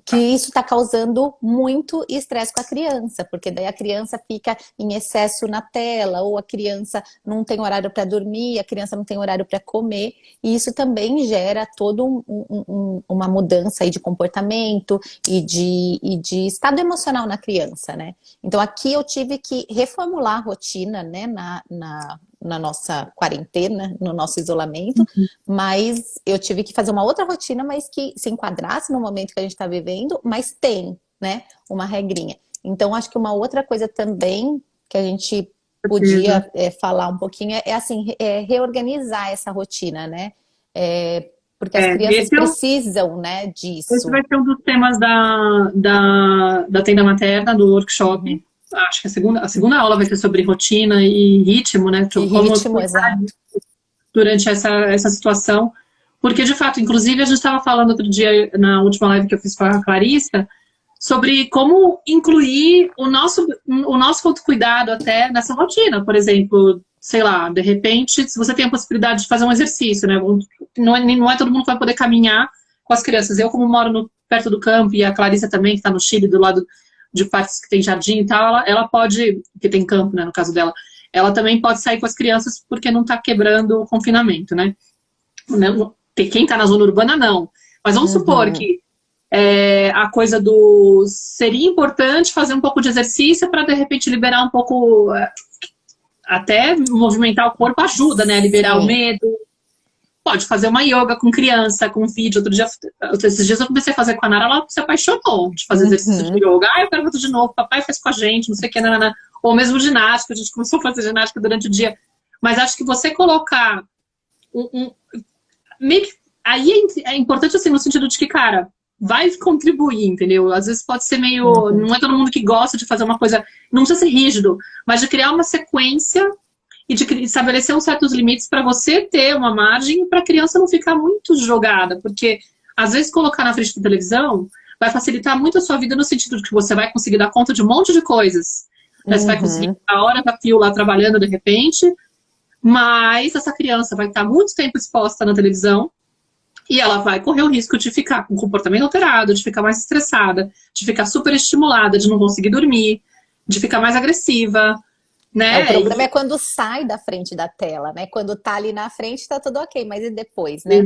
Speaker 2: que isso está causando muito estresse com a criança, porque daí a criança fica em excesso na tela, ou a criança não tem horário para dormir, a criança não tem horário para comer, e isso também gera toda uma mudança aí de comportamento e de estado emocional na criança, né? Então aqui eu tive que reformular a rotina, né, na nossa quarentena, no nosso isolamento, mas eu tive que fazer uma outra rotina, mas que se enquadrasse no momento que a gente está vivendo, mas tem, né, uma regrinha. Então, acho que uma outra coisa também que a gente podia falar um pouquinho reorganizar essa rotina, né? Porque as crianças precisam, né, disso.
Speaker 1: Esse vai ser um dos temas da tenda materna, do workshop. Acho que a segunda aula vai ser sobre rotina e ritmo, né?
Speaker 2: Ritmo, exato.
Speaker 1: Durante essa situação. Porque, de fato, inclusive, a gente estava falando outro dia, na última live que eu fiz com a Clarissa, sobre como incluir o nosso autocuidado até nessa rotina. Por exemplo, sei lá, de repente, se você tem a possibilidade de fazer um exercício, né? Não é todo mundo que vai poder caminhar com as crianças. Eu, como moro perto do campo, e a Clarissa também, que está no Chile, do lado de partes que tem jardim e tal, ela pode, que tem campo, né, no caso dela, ela também pode sair com as crianças porque não está quebrando o confinamento, né? Quem está na zona urbana, não. Mas vamos supor que a coisa seria importante fazer um pouco de exercício para, de repente, liberar um pouco, até movimentar o corpo ajuda, né? Liberar o medo. Pode fazer uma yoga com criança, com vídeo. Esses dias eu comecei a fazer com a Nara, ela se apaixonou de fazer exercício de yoga. Eu quero fazer de novo, papai faz com a gente, não sei o que, nanana. Ou mesmo ginástica, a gente começou a fazer ginástica durante o dia. Mas acho que você colocar aí é importante, assim, no sentido de que, cara, vai contribuir, entendeu? Às vezes pode ser meio... Não é todo mundo que gosta de fazer uma coisa... Não precisa ser rígido, mas de criar uma sequência e de estabelecer uns certos limites para você ter uma margem para a criança não ficar muito jogada. Porque, às vezes, colocar na frente da televisão vai facilitar muito a sua vida no sentido de que você vai conseguir dar conta de um monte de coisas. Você vai conseguir a hora da fio lá trabalhando de repente, mas essa criança vai estar muito tempo exposta na televisão e ela vai correr o risco de ficar com comportamento alterado, de ficar mais estressada, de ficar super estimulada, de não conseguir dormir, de ficar mais agressiva.
Speaker 2: O
Speaker 1: né?
Speaker 2: problema é quando sai da frente da tela, né? Quando tá ali na frente, tá tudo ok, mas e depois, né? A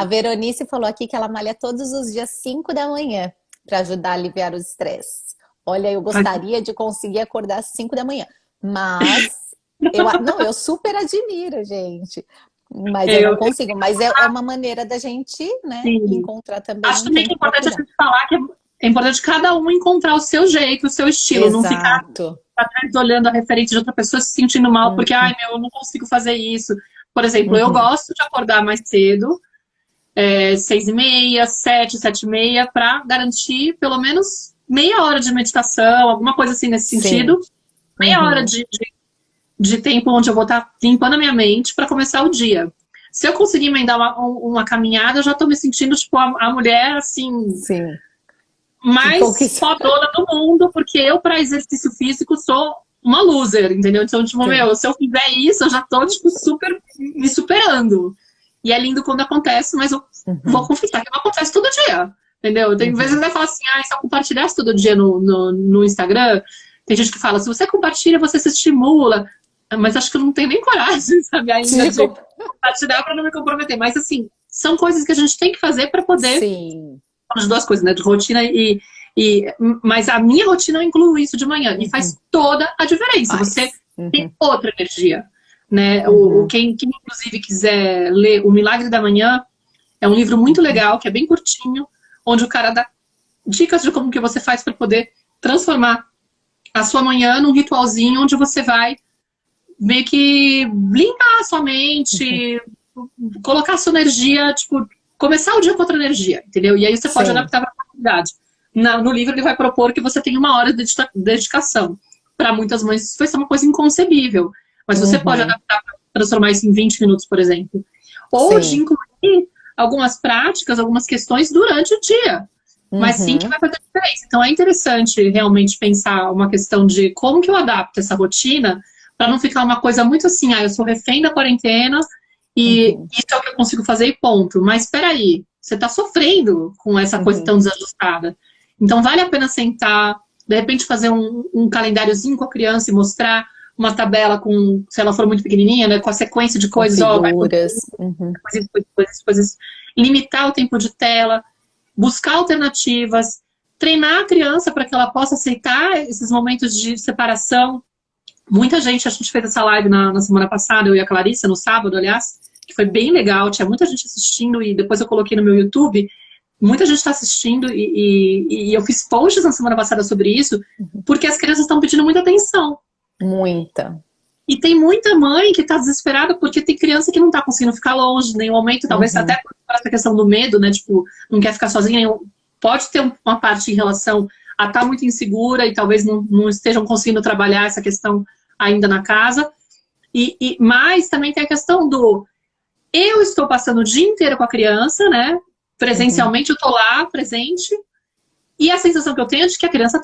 Speaker 1: Exato.
Speaker 2: Veronice falou aqui que ela malha todos os dias 5 da manhã para ajudar a aliviar o estresse. Olha, eu gostaria de conseguir acordar às 5 da manhã, mas não, eu super admiro, gente. Mas eu não
Speaker 1: Eu,
Speaker 2: consigo. Mas é uma maneira da gente, né,
Speaker 1: assim,
Speaker 2: encontrar também
Speaker 1: acho
Speaker 2: um
Speaker 1: também que é
Speaker 2: tempo para
Speaker 1: importante a
Speaker 2: cuidar.
Speaker 1: gente falar que é importante cada um encontrar o seu jeito, o seu estilo, não ficar
Speaker 2: Exato.
Speaker 1: atrás olhando a referência de outra pessoa se sentindo mal, porque, ai,
Speaker 2: Uhum,
Speaker 1: meu, eu não consigo fazer isso. Por exemplo, eu
Speaker 2: uhum.
Speaker 1: gosto de acordar mais cedo, 6h30, 7, 7h30, para garantir pelo menos meia hora de meditação, alguma coisa assim nesse
Speaker 2: Sim.
Speaker 1: sentido. Meia hora
Speaker 2: Uhum.
Speaker 1: de tempo onde eu vou estar limpando a minha mente para começar o dia. Se eu conseguir emendar uma caminhada, eu já estou me sentindo tipo a mulher assim
Speaker 2: Sim. Que
Speaker 1: mais
Speaker 2: conquista.
Speaker 1: fodona do mundo, porque eu para exercício físico sou uma loser, entendeu? Então, tipo,
Speaker 2: Sim.
Speaker 1: meu, se eu fizer isso, eu já tô tipo super me superando. E é lindo quando acontece, mas eu vou
Speaker 2: Uhum,
Speaker 1: confessar que não acontece todo dia. Entendeu? Tem vezes que
Speaker 2: uhum.
Speaker 1: vai falar assim, ah, se eu compartilhasse todo dia no Instagram, tem gente que fala, se você compartilha, você se estimula. Mas acho que eu não tenho nem coragem, sabe, ainda de
Speaker 2: Digo.
Speaker 1: compartilhar para não me comprometer. Mas, assim, são coisas que a gente tem que fazer para poder,
Speaker 2: Sim.
Speaker 1: as duas coisas, né, de rotina e... Mas a minha rotina eu incluo isso de manhã e
Speaker 2: Uhum.
Speaker 1: faz toda a diferença. Você
Speaker 2: Faz. Uhum,
Speaker 1: tem outra energia, né?
Speaker 2: uhum,
Speaker 1: Quem inclusive quiser ler O Milagre da Manhã, é um livro muito legal, que é bem curtinho, onde o cara dá dicas de como que você faz para poder transformar a sua manhã num ritualzinho onde você vai meio que limpar a sua
Speaker 2: uhum.
Speaker 1: mente, colocar a sua energia, tipo, começar o dia com outra energia, entendeu? E aí você pode
Speaker 2: Sim.
Speaker 1: adaptar para a atividade. No livro ele vai propor que você tem uma hora de dedicação. Para muitas mães isso vai ser uma coisa inconcebível, mas você pode
Speaker 2: Uhum.
Speaker 1: adaptar para transformar isso em 20 minutos, por exemplo. Ou de
Speaker 2: Sim.
Speaker 1: incluir algumas práticas, algumas questões durante o dia. Mas sim que
Speaker 2: Uhum.
Speaker 1: vai fazer diferença. Então é interessante realmente pensar uma questão de como que eu adapto essa rotina para não ficar uma coisa muito assim, ah, eu sou refém da quarentena e
Speaker 2: Uhum.
Speaker 1: isso é o que eu consigo fazer e ponto. Mas espera aí, você está sofrendo com essa coisa
Speaker 2: Uhum.
Speaker 1: tão desajustada. Então vale a pena sentar, de repente fazer um calendáriozinho com a criança e mostrar uma tabela com, se ela for muito pequenininha, né, com a sequência de
Speaker 2: Com
Speaker 1: coisas, ó, vai por
Speaker 2: figuras. Uhum.
Speaker 1: coisas, coisas, coisas, limitar o tempo de tela, buscar alternativas, treinar a criança para que ela possa aceitar esses momentos de separação. Muita gente, a gente fez essa live na semana passada, eu e a Clarissa, no sábado, aliás, que foi bem legal, tinha muita gente assistindo e depois eu coloquei no meu YouTube, muita gente está assistindo e eu fiz posts na semana passada sobre isso, porque as crianças estão pedindo muita atenção.
Speaker 2: Muita.
Speaker 1: E tem muita mãe que está desesperada porque tem criança que não está conseguindo ficar longe em nenhum momento, talvez até
Speaker 2: Uhum.
Speaker 1: por essa questão do medo, né? Tipo, não quer ficar sozinha. Pode ter uma parte em relação a estar muito insegura e talvez não estejam conseguindo trabalhar essa questão ainda na casa. Mas também tem a questão do eu estou passando o dia inteiro com a criança, né?
Speaker 2: Uhum.
Speaker 1: Presencialmente eu estou lá, presente, e a sensação que eu tenho é de que a criança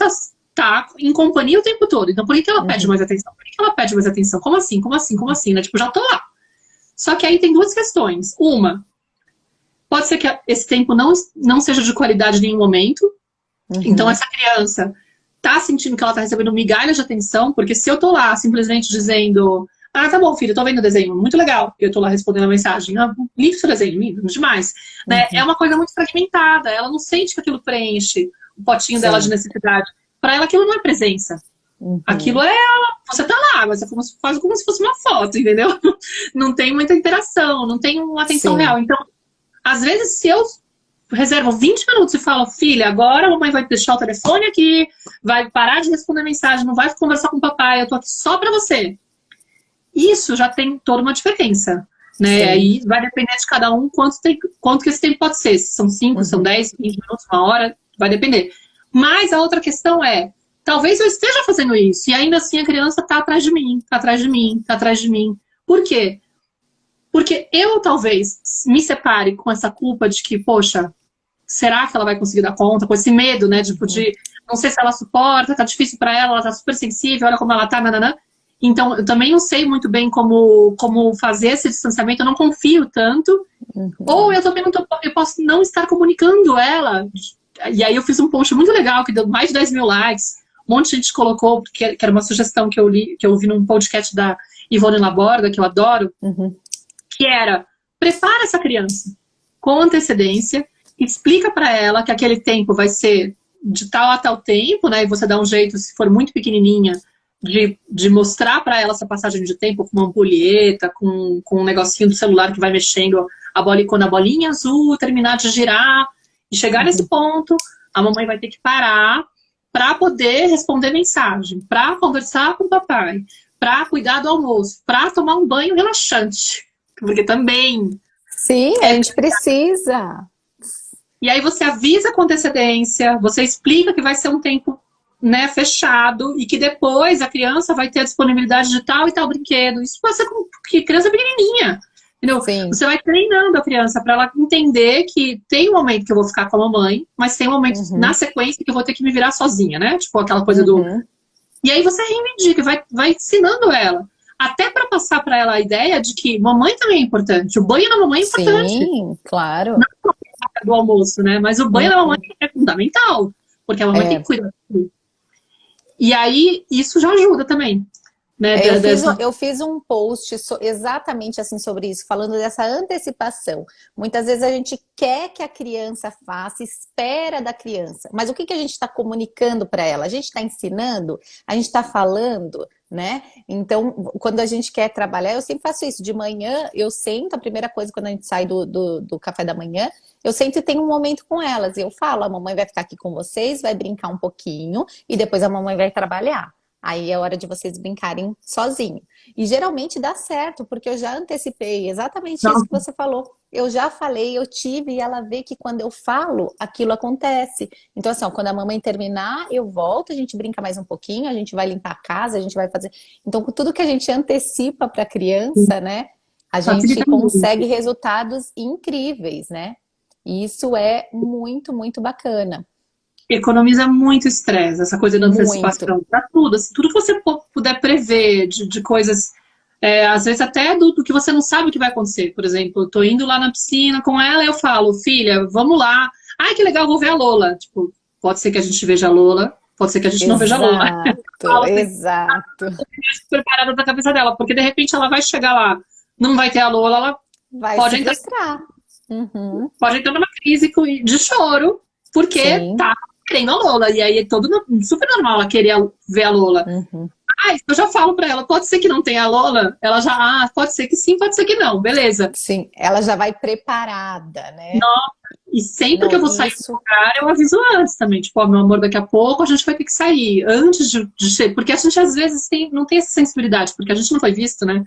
Speaker 1: tá em companhia o tempo todo. Então, por que ela pede
Speaker 2: Uhum.
Speaker 1: mais atenção? Por que ela pede mais atenção? Como assim? Como assim? Como assim? Né? Tipo, já tô lá. Só que aí tem duas questões. Uma, pode ser que esse tempo não seja de qualidade em nenhum momento. Então,
Speaker 2: Uhum.
Speaker 1: essa criança tá sentindo que ela tá recebendo migalhas de atenção, porque se eu tô lá simplesmente dizendo, ah, tá bom, filho, eu tô vendo o desenho, muito legal, e eu tô lá respondendo a mensagem, ah, lindo seu desenho, lindo, demais, né? É
Speaker 2: Uhum.
Speaker 1: uma coisa muito fragmentada, ela não sente que aquilo preenche o potinho dela de
Speaker 2: Sim.
Speaker 1: necessidade. Para ela aquilo não é presença. Aquilo
Speaker 2: Uhum.
Speaker 1: é, você tá lá, mas é quase como se fosse uma foto, entendeu? Não tem muita interação, não tem uma atenção
Speaker 2: Sim.
Speaker 1: real. Então, às vezes, se eu reservo 20 minutos e falo, filha, agora a mamãe vai deixar o telefone aqui, vai parar de responder mensagem, não vai conversar com o papai, eu tô aqui só pra você. Isso já tem toda uma diferença, né?
Speaker 2: Sim.
Speaker 1: Aí vai depender de cada um quanto que esse tempo pode ser. Se são 5, são
Speaker 2: Uhum.
Speaker 1: 10, 20 minutos, uma hora, vai depender. Mas a outra questão é, talvez eu esteja fazendo isso e ainda assim a criança tá atrás de mim, tá atrás de mim, tá atrás de mim. Por quê? Porque eu talvez me separe com essa culpa de que, poxa, será que ela vai conseguir dar conta? Com esse medo, né? Tipo,
Speaker 2: Uhum.
Speaker 1: de não sei se ela suporta, tá difícil pra ela tá super sensível, olha como ela tá, nananã. Então, eu também não sei muito bem como fazer esse distanciamento, eu não confio tanto. Ou
Speaker 2: Uhum.
Speaker 1: eu também não tô, eu posso não estar comunicando ela. E aí eu fiz um post muito legal, que deu mais de 10 mil likes, um monte de gente colocou, que era uma sugestão que eu ouvi num podcast da Ivone Laborda, que eu adoro, que era, prepara essa criança com antecedência, explica para ela que aquele tempo vai ser de tal a tal tempo, né? E você dá um jeito, se for muito pequenininha, de mostrar para ela essa passagem de tempo com uma ampulheta, com um negocinho do celular que vai mexendo a bola, e quando a bolinha azul terminar de girar e chegar nesse ponto, a mamãe vai ter que parar para poder responder mensagem, para conversar com o papai, para cuidar do almoço, para tomar um banho relaxante, porque também...
Speaker 2: Sim, a gente precisa.
Speaker 1: E aí você avisa com antecedência, você explica que vai ser um tempo, né, fechado, e que depois a criança vai ter a disponibilidade de tal e tal brinquedo. Isso pode ser com criança pequenininha, entendeu?
Speaker 2: Sim.
Speaker 1: Você vai treinando a criança para ela entender que tem um momento que eu vou ficar com a mamãe, mas tem um momento na sequência que eu vou ter que me virar sozinha, né? Tipo aquela coisa do... E aí você reivindica, vai ensinando ela. Até para passar para ela a ideia de que mamãe também é importante, o banho da mamãe é importante.
Speaker 2: Sim, claro.
Speaker 1: Não do almoço, né? Mas o banho da mamãe é fundamental, porque a mamãe tem que cuidar tudo. E aí, isso já ajuda também. Né?
Speaker 2: Eu fiz um post exatamente assim sobre isso, falando dessa antecipação. Muitas vezes a gente quer que a criança faça, espera da criança. Mas o que a gente está comunicando para ela? A gente está ensinando? A gente está falando? Né? Então, quando a gente quer trabalhar, eu sempre faço isso. De manhã, eu sento, a primeira coisa quando a gente sai do café da manhã, eu sento e tenho um momento com elas. Eu falo, a mamãe vai ficar aqui com vocês, vai brincar um pouquinho, e depois a mamãe vai trabalhar. Aí é hora de vocês brincarem sozinho. E geralmente dá certo, porque eu já antecipei exatamente isso que você falou. Eu já falei, eu tive, e ela vê que quando eu falo, aquilo acontece. Então, assim, ó, quando a mamãe terminar, eu volto, a gente brinca mais um pouquinho, a gente vai limpar a casa, a gente vai fazer... Então, com tudo que a gente antecipa para a criança, né, a gente consegue resultados incríveis, né? E isso é muito, muito bacana.
Speaker 1: Economiza muito estresse, essa coisa da antecipação, para tudo. Assim, tudo que você puder prever de coisas, às vezes até do que você não sabe o que vai acontecer. Por exemplo, eu tô indo lá na piscina com ela e eu falo, filha, vamos lá. Ai, que legal, vou ver a Lola. Tipo, pode ser que a gente veja a Lola, pode ser que a gente não veja a Lola.
Speaker 2: Exato.
Speaker 1: Preparada da cabeça dela, porque de repente ela vai chegar lá, não vai ter a Lola, ela
Speaker 2: vai
Speaker 1: pode
Speaker 2: se
Speaker 1: entrar, pode entrar numa crise de choro, porque tá querendo a Lola, e aí é super normal ela querer ver a Lola. Eu já falo pra ela, pode ser que não tenha a Lola? Ela já, pode ser que sim, pode ser que não, beleza.
Speaker 2: Sim, ela já vai preparada, né?
Speaker 1: Nossa, e sempre que eu vou sair do lugar, eu aviso antes também, tipo, ó, meu amor, daqui a pouco a gente vai ter que sair, antes de porque a gente às vezes não tem essa sensibilidade, porque a gente não foi visto, né?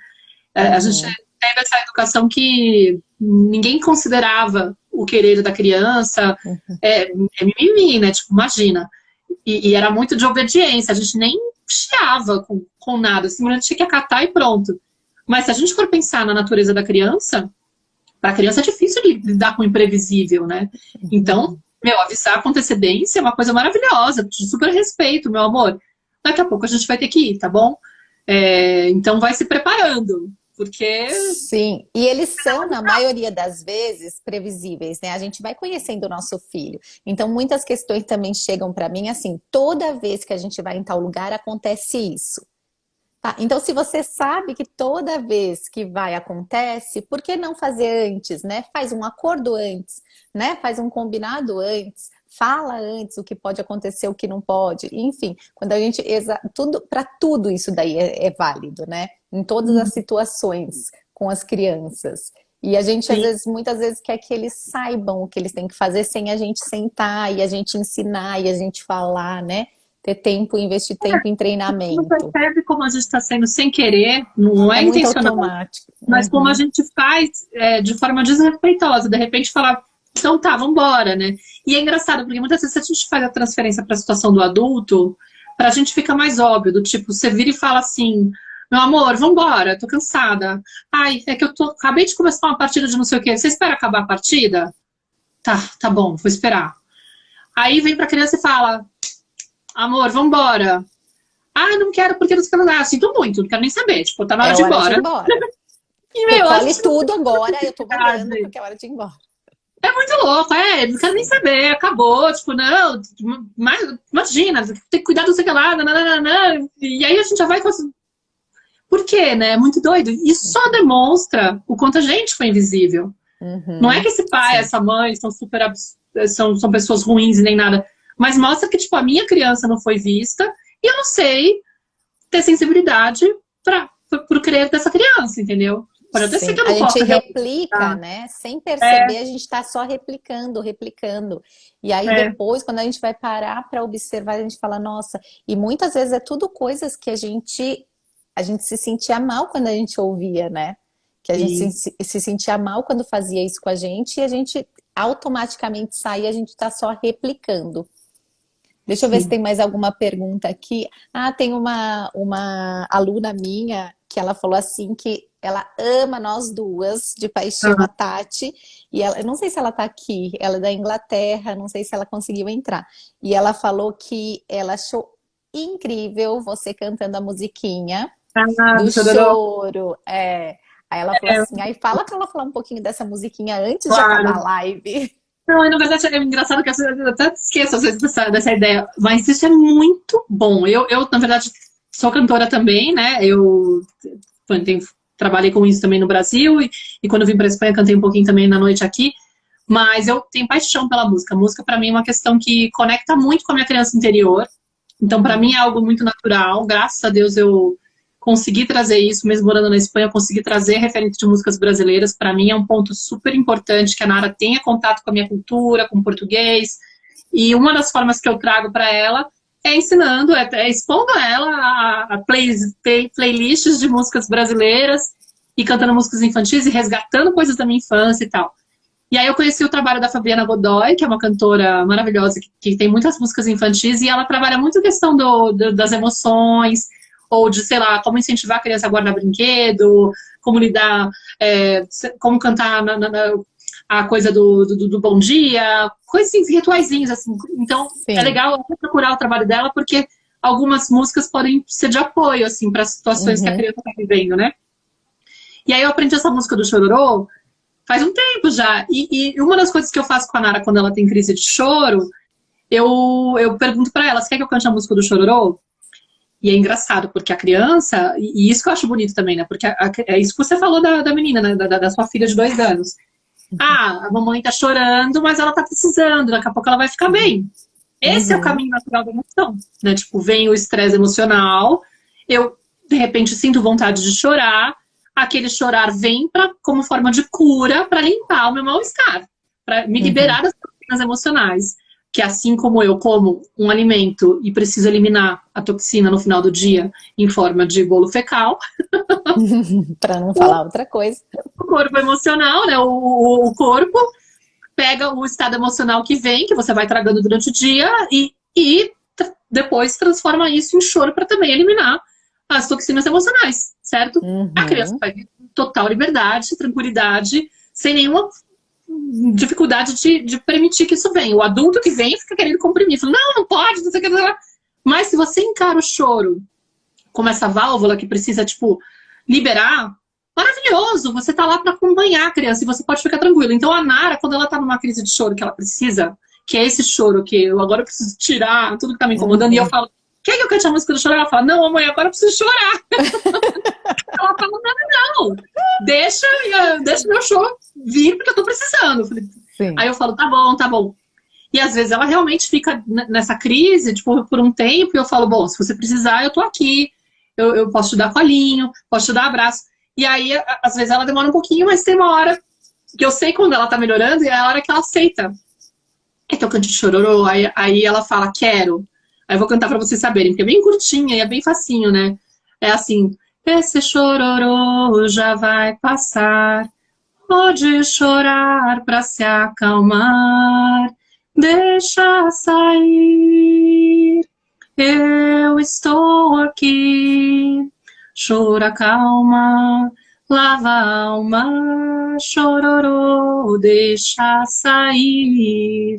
Speaker 1: A gente teve essa educação que ninguém considerava o querer da criança, é mimimi, né? Tipo, imagina. E era muito de obediência, a gente nem chiava com nada, simplesmente tinha que acatar e pronto. Mas se a gente for pensar na natureza da criança, para a criança é difícil lidar com o imprevisível, né? Então, avisar com antecedência é uma coisa maravilhosa, de super respeito, meu amor. Daqui a pouco a gente vai ter que ir, tá bom? Então vai se preparando. Porque...
Speaker 2: Sim, e eles são, na maioria das vezes, previsíveis, né? A gente vai conhecendo o nosso filho. Então, muitas questões também chegam para mim assim, toda vez que a gente vai em tal lugar, acontece isso. Tá? Então, se você sabe que toda vez que vai acontece, por que não fazer antes, né? Faz um acordo antes, né? Faz um combinado antes, fala antes o que pode acontecer, o que não pode. Enfim, quando a gente... para tudo isso daí é válido, né? Em todas as situações com as crianças. E a gente, muitas vezes, quer que eles saibam o que eles têm que fazer sem a gente sentar e a gente ensinar e a gente falar, né? Ter tempo, investir tempo em treinamento.
Speaker 1: Você percebe como a gente está sendo sem querer, não é intencional,
Speaker 2: automático.
Speaker 1: Mas como a gente faz de forma desrespeitosa, de repente falar, então tá, vambora, né? E é engraçado, porque muitas vezes a gente faz a transferência para a situação do adulto, pra gente fica mais óbvio, do tipo, você vira e fala assim, meu amor, vambora, tô cansada. Ai, é que acabei de começar uma partida de não sei o quê, você espera acabar a partida? Tá bom, vou esperar. Aí vem pra criança e fala, amor, vambora. Ai, não quero porque não sei o que. Sinto muito, não quero nem saber, tipo, tá na hora de ir embora.
Speaker 2: E, recolhe tudo agora, eu tô mandando porque é hora de ir embora.
Speaker 1: É muito louco, não quero nem saber, acabou, tipo, não, imagina, tem que cuidar do sei lá, nananana, e aí a gente já vai com por quê, né? É muito doido. E só demonstra o quanto a gente foi invisível. Não é que esse pai,
Speaker 2: Sim.
Speaker 1: essa mãe são são pessoas ruins e nem nada, mas mostra que, tipo, a minha criança não foi vista e eu não sei ter sensibilidade para pro crer dessa criança, entendeu? Pode até ser
Speaker 2: Sim,
Speaker 1: que eu
Speaker 2: a
Speaker 1: não
Speaker 2: gente
Speaker 1: possa
Speaker 2: replica,
Speaker 1: realizar.
Speaker 2: né? Sem
Speaker 1: É,
Speaker 2: perceber, a gente está só replicando, replicando. E aí
Speaker 1: é,
Speaker 2: depois, quando a gente vai parar para observar, a gente fala, nossa, e muitas vezes é tudo coisas que a gente se sentia mal quando a gente ouvia, né? Que a gente
Speaker 1: e,
Speaker 2: se sentia mal quando fazia isso com a gente e a gente automaticamente sai e a gente está só replicando. Deixa eu ver se
Speaker 1: sim.
Speaker 2: tem mais alguma pergunta aqui. Ah, tem uma aluna minha que ela falou assim que ela ama nós duas de paixão, a
Speaker 1: Ah,
Speaker 2: Tati, e ela, eu não sei se ela está aqui, ela é da Inglaterra, não sei se ela conseguiu entrar. E ela falou que ela achou incrível você cantando a musiquinha
Speaker 1: do
Speaker 2: do
Speaker 1: Chororô,
Speaker 2: choro. É. Aí ela falou
Speaker 1: é,
Speaker 2: assim, aí fala para ela falar um pouquinho dessa musiquinha antes de acabar a
Speaker 1: claro.
Speaker 2: live.
Speaker 1: Não, na verdade é engraçado que eu até esqueço às vezes dessa ideia, mas isso é muito bom. Eu, na verdade, sou cantora também, né? Tenho, trabalhei com isso também no Brasil e quando eu vim para a Espanha cantei um pouquinho também na noite aqui, mas eu tenho paixão pela música. A música para mim é uma questão que conecta muito com a minha criança interior. Então, para mim
Speaker 2: Uhum.
Speaker 1: é algo muito natural. Graças a Deus eu consegui trazer isso, mesmo morando na Espanha, eu consegui trazer referente de músicas brasileiras. Para mim é um ponto super importante que a Nara tenha contato com a minha cultura, com o português. E uma das formas que eu trago para ela é ensinando, é expondo a ela playlists de músicas brasileiras e cantando músicas infantis e resgatando coisas da minha infância e tal. E aí eu conheci o trabalho da Fabiana Godoy, que é uma cantora maravilhosa, que tem muitas músicas infantis, e ela trabalha muito a questão das emoções, ou de, sei lá, como incentivar a criança a guardar brinquedo, como lidar, como cantar a coisa do bom dia, coisas assim, rituaizinhos, assim. Então, é
Speaker 2: Sim.
Speaker 1: legal procurar o trabalho dela, porque algumas músicas podem ser de apoio, assim, para situações que a
Speaker 2: Uhum.
Speaker 1: criança está vivendo, né? E aí eu aprendi essa música do Chororô, faz um tempo já. E uma das coisas que eu faço com a Nara quando ela tem crise de choro, eu pergunto pra ela, você quer que eu cante a música do Chororô? E é engraçado, porque a criança, e isso que eu acho bonito também, né? Porque é isso que você falou da menina, né? Da sua filha de 2 anos. Ah, a mamãe tá chorando, mas ela tá precisando, daqui a pouco ela vai ficar bem. Esse é o
Speaker 2: Uhum.
Speaker 1: caminho natural da emoção, né? Tipo, vem o estresse emocional, eu, de repente, sinto vontade de chorar, aquele chorar vem como forma de cura para limpar o meu mal-estar, para me
Speaker 2: Uhum.
Speaker 1: liberar das toxinas emocionais. Que assim como eu como um alimento e preciso eliminar a toxina no final do dia em forma de bolo fecal,
Speaker 2: Para não
Speaker 1: o
Speaker 2: falar outra coisa.
Speaker 1: corpo emocional, né? O corpo pega o estado emocional que vem, que você vai tragando durante o dia, e depois transforma isso em choro para também eliminar as toxinas emocionais, certo? A criança
Speaker 2: Uhum.
Speaker 1: vai ter total liberdade, tranquilidade, sem nenhuma dificuldade de permitir que isso venha. O adulto que vem fica querendo comprimir, fala, não, não pode, não sei o que. Mas se você encara o choro como essa válvula que precisa, tipo, liberar, maravilhoso, você tá lá para acompanhar a criança e você pode ficar tranquilo. Então a Nara, quando ela tá numa crise de choro que ela precisa, que é esse choro que eu agora preciso tirar tudo que tá me incomodando, e eu
Speaker 2: Uhum.
Speaker 1: falo, quer que eu cante a música do choro? Ela fala, não, mãe, agora eu preciso chorar. Ela fala, não, deixa meu choro vir porque eu tô precisando. Aí
Speaker 2: Sim.
Speaker 1: eu falo, tá bom, tá bom. E às vezes ela realmente fica nessa crise, tipo, por um tempo, e eu falo, bom, se você precisar, eu tô aqui, eu posso te dar colinho, posso te dar abraço. E aí, às vezes, ela demora um pouquinho, mas tem uma hora que eu sei quando ela tá melhorando, e é a hora que ela aceita. É que eu canto de chororô, aí ela fala, quero. Aí eu vou cantar pra vocês saberem, porque é bem curtinha e é bem facinho, né? É assim, esse chororô já vai passar, pode chorar pra se acalmar, deixa sair, eu estou aqui. Chora, calma, lava a alma, chororô, deixa sair.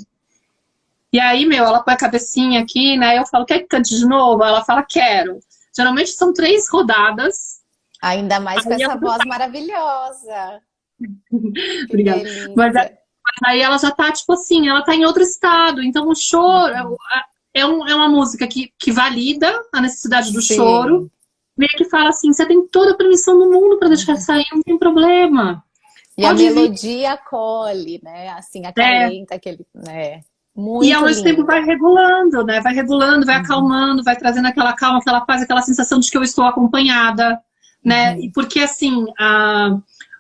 Speaker 1: E aí, meu, ela põe a cabecinha aqui, né? Eu falo, quer que cante de novo? Ela fala, quero. Geralmente são 3 rodadas.
Speaker 2: Ainda mais com
Speaker 1: Aí
Speaker 2: essa
Speaker 1: ela...
Speaker 2: voz maravilhosa. Que
Speaker 1: Obrigada. Mas
Speaker 2: delícia.
Speaker 1: Aí ela já tá, tipo assim, ela tá em outro estado. Então o choro é uma música que valida a necessidade do choro.
Speaker 2: Sim.
Speaker 1: Meio que fala assim, você tem toda a permissão do mundo pra deixar sair, não tem problema.
Speaker 2: E a
Speaker 1: Pode vir.
Speaker 2: melodia acolhe, né? Assim,
Speaker 1: É,
Speaker 2: acalenta aquele, né?
Speaker 1: e ao
Speaker 2: Muito
Speaker 1: mesmo tempo vai
Speaker 2: linda.
Speaker 1: regulando, né? Vai regulando, vai
Speaker 2: Uhum,
Speaker 1: acalmando, vai trazendo aquela calma, aquela paz, aquela sensação de que eu estou acompanhada, né? E
Speaker 2: uhum.
Speaker 1: porque assim,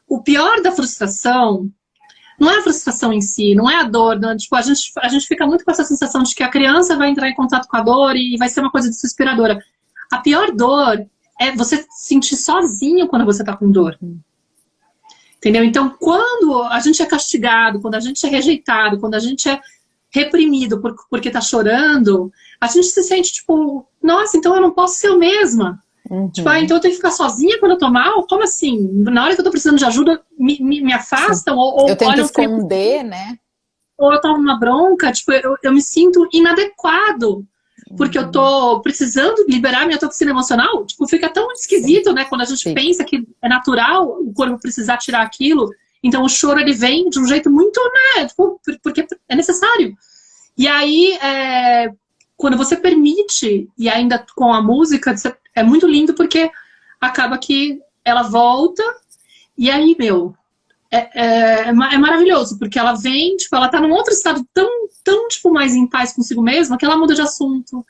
Speaker 1: o pior da frustração não é a frustração em si, não é a dor, né? Tipo, a gente fica muito com essa sensação de que a criança vai entrar em contato com a dor e vai ser uma coisa desesperadora. A pior dor é você se sentir sozinho quando você tá com dor. Entendeu? Então, quando a gente é castigado, quando a gente é rejeitado, quando a gente é reprimido porque tá chorando, a gente se sente tipo, nossa, então eu não posso ser eu mesma. Tipo,
Speaker 2: Uhum.
Speaker 1: então eu tenho que ficar sozinha quando eu tô mal? Como assim? Na hora que eu tô precisando de ajuda, me
Speaker 2: Sim.
Speaker 1: afastam
Speaker 2: Eu
Speaker 1: ou
Speaker 2: tento
Speaker 1: olham feio,
Speaker 2: esconder, né?
Speaker 1: ou eu tomo uma bronca, tipo, eu me sinto inadequado. Porque eu
Speaker 2: Uhum.
Speaker 1: tô precisando liberar minha toxina emocional, tipo, fica tão
Speaker 2: Sim,
Speaker 1: esquisito, né? Quando a gente
Speaker 2: fica.
Speaker 1: pensa que é natural o corpo precisar tirar aquilo. Então o choro, ele vem de um jeito muito, né? Tipo, porque é necessário. E aí, quando você permite, e ainda com a música, é muito lindo porque acaba que ela volta, e aí, meu, é maravilhoso, porque ela vem, tipo, ela tá num outro estado tão, tipo, mais em paz consigo mesma, que ela muda de assunto.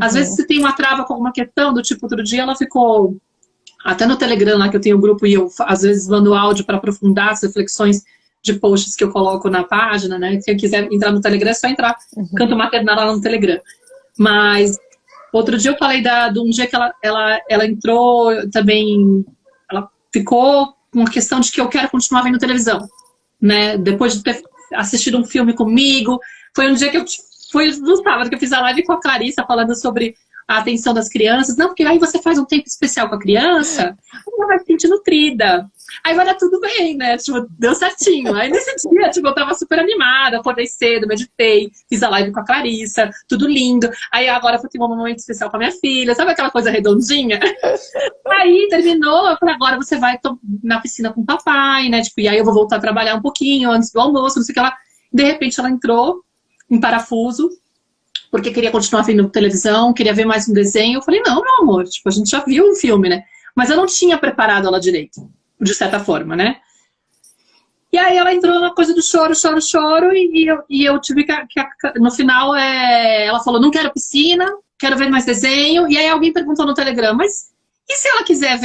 Speaker 1: Às vezes
Speaker 2: Uhum.
Speaker 1: você tem uma trava com alguma questão, do tipo, outro dia ela ficou, até no Telegram lá que eu tenho um grupo, e eu às vezes mando áudio para aprofundar as reflexões de posts que eu coloco na página, né? Se quiser entrar no Telegram, é só entrar,
Speaker 2: Uhum.
Speaker 1: Canto Maternal lá no Telegram. Mas outro dia eu falei de um dia que ela entrou também, ela ficou com a questão de que eu quero continuar vendo televisão, né? Depois de ter assistido um filme comigo, foi um dia que foi no sábado que eu fiz a live com a Clarissa falando sobre a atenção das crianças. Não, porque aí você faz um tempo especial com a criança, ela vai se sentir nutrida. Aí vai dar tudo bem, né? Tipo, deu certinho. Aí nesse dia, tipo, eu tava super animada, acordei cedo, meditei, fiz a live com a Clarissa, tudo lindo. Aí agora eu tenho um momento especial com a minha filha, sabe aquela coisa redondinha? Aí terminou, eu falei, agora você vai na piscina com o papai, né? Tipo, e aí eu vou voltar a trabalhar um pouquinho antes do almoço, não sei o que lá. De repente ela entrou em parafuso, porque queria continuar vendo televisão, queria ver mais um desenho. Eu falei, não, meu amor, tipo, a gente já viu um filme, né? Mas eu não tinha preparado ela direito, de certa forma, né? E aí ela entrou na coisa do choro, choro, choro, e eu tive no final, ela falou, não quero piscina, quero ver mais desenho. E aí alguém perguntou no Telegram, mas e se ela quiser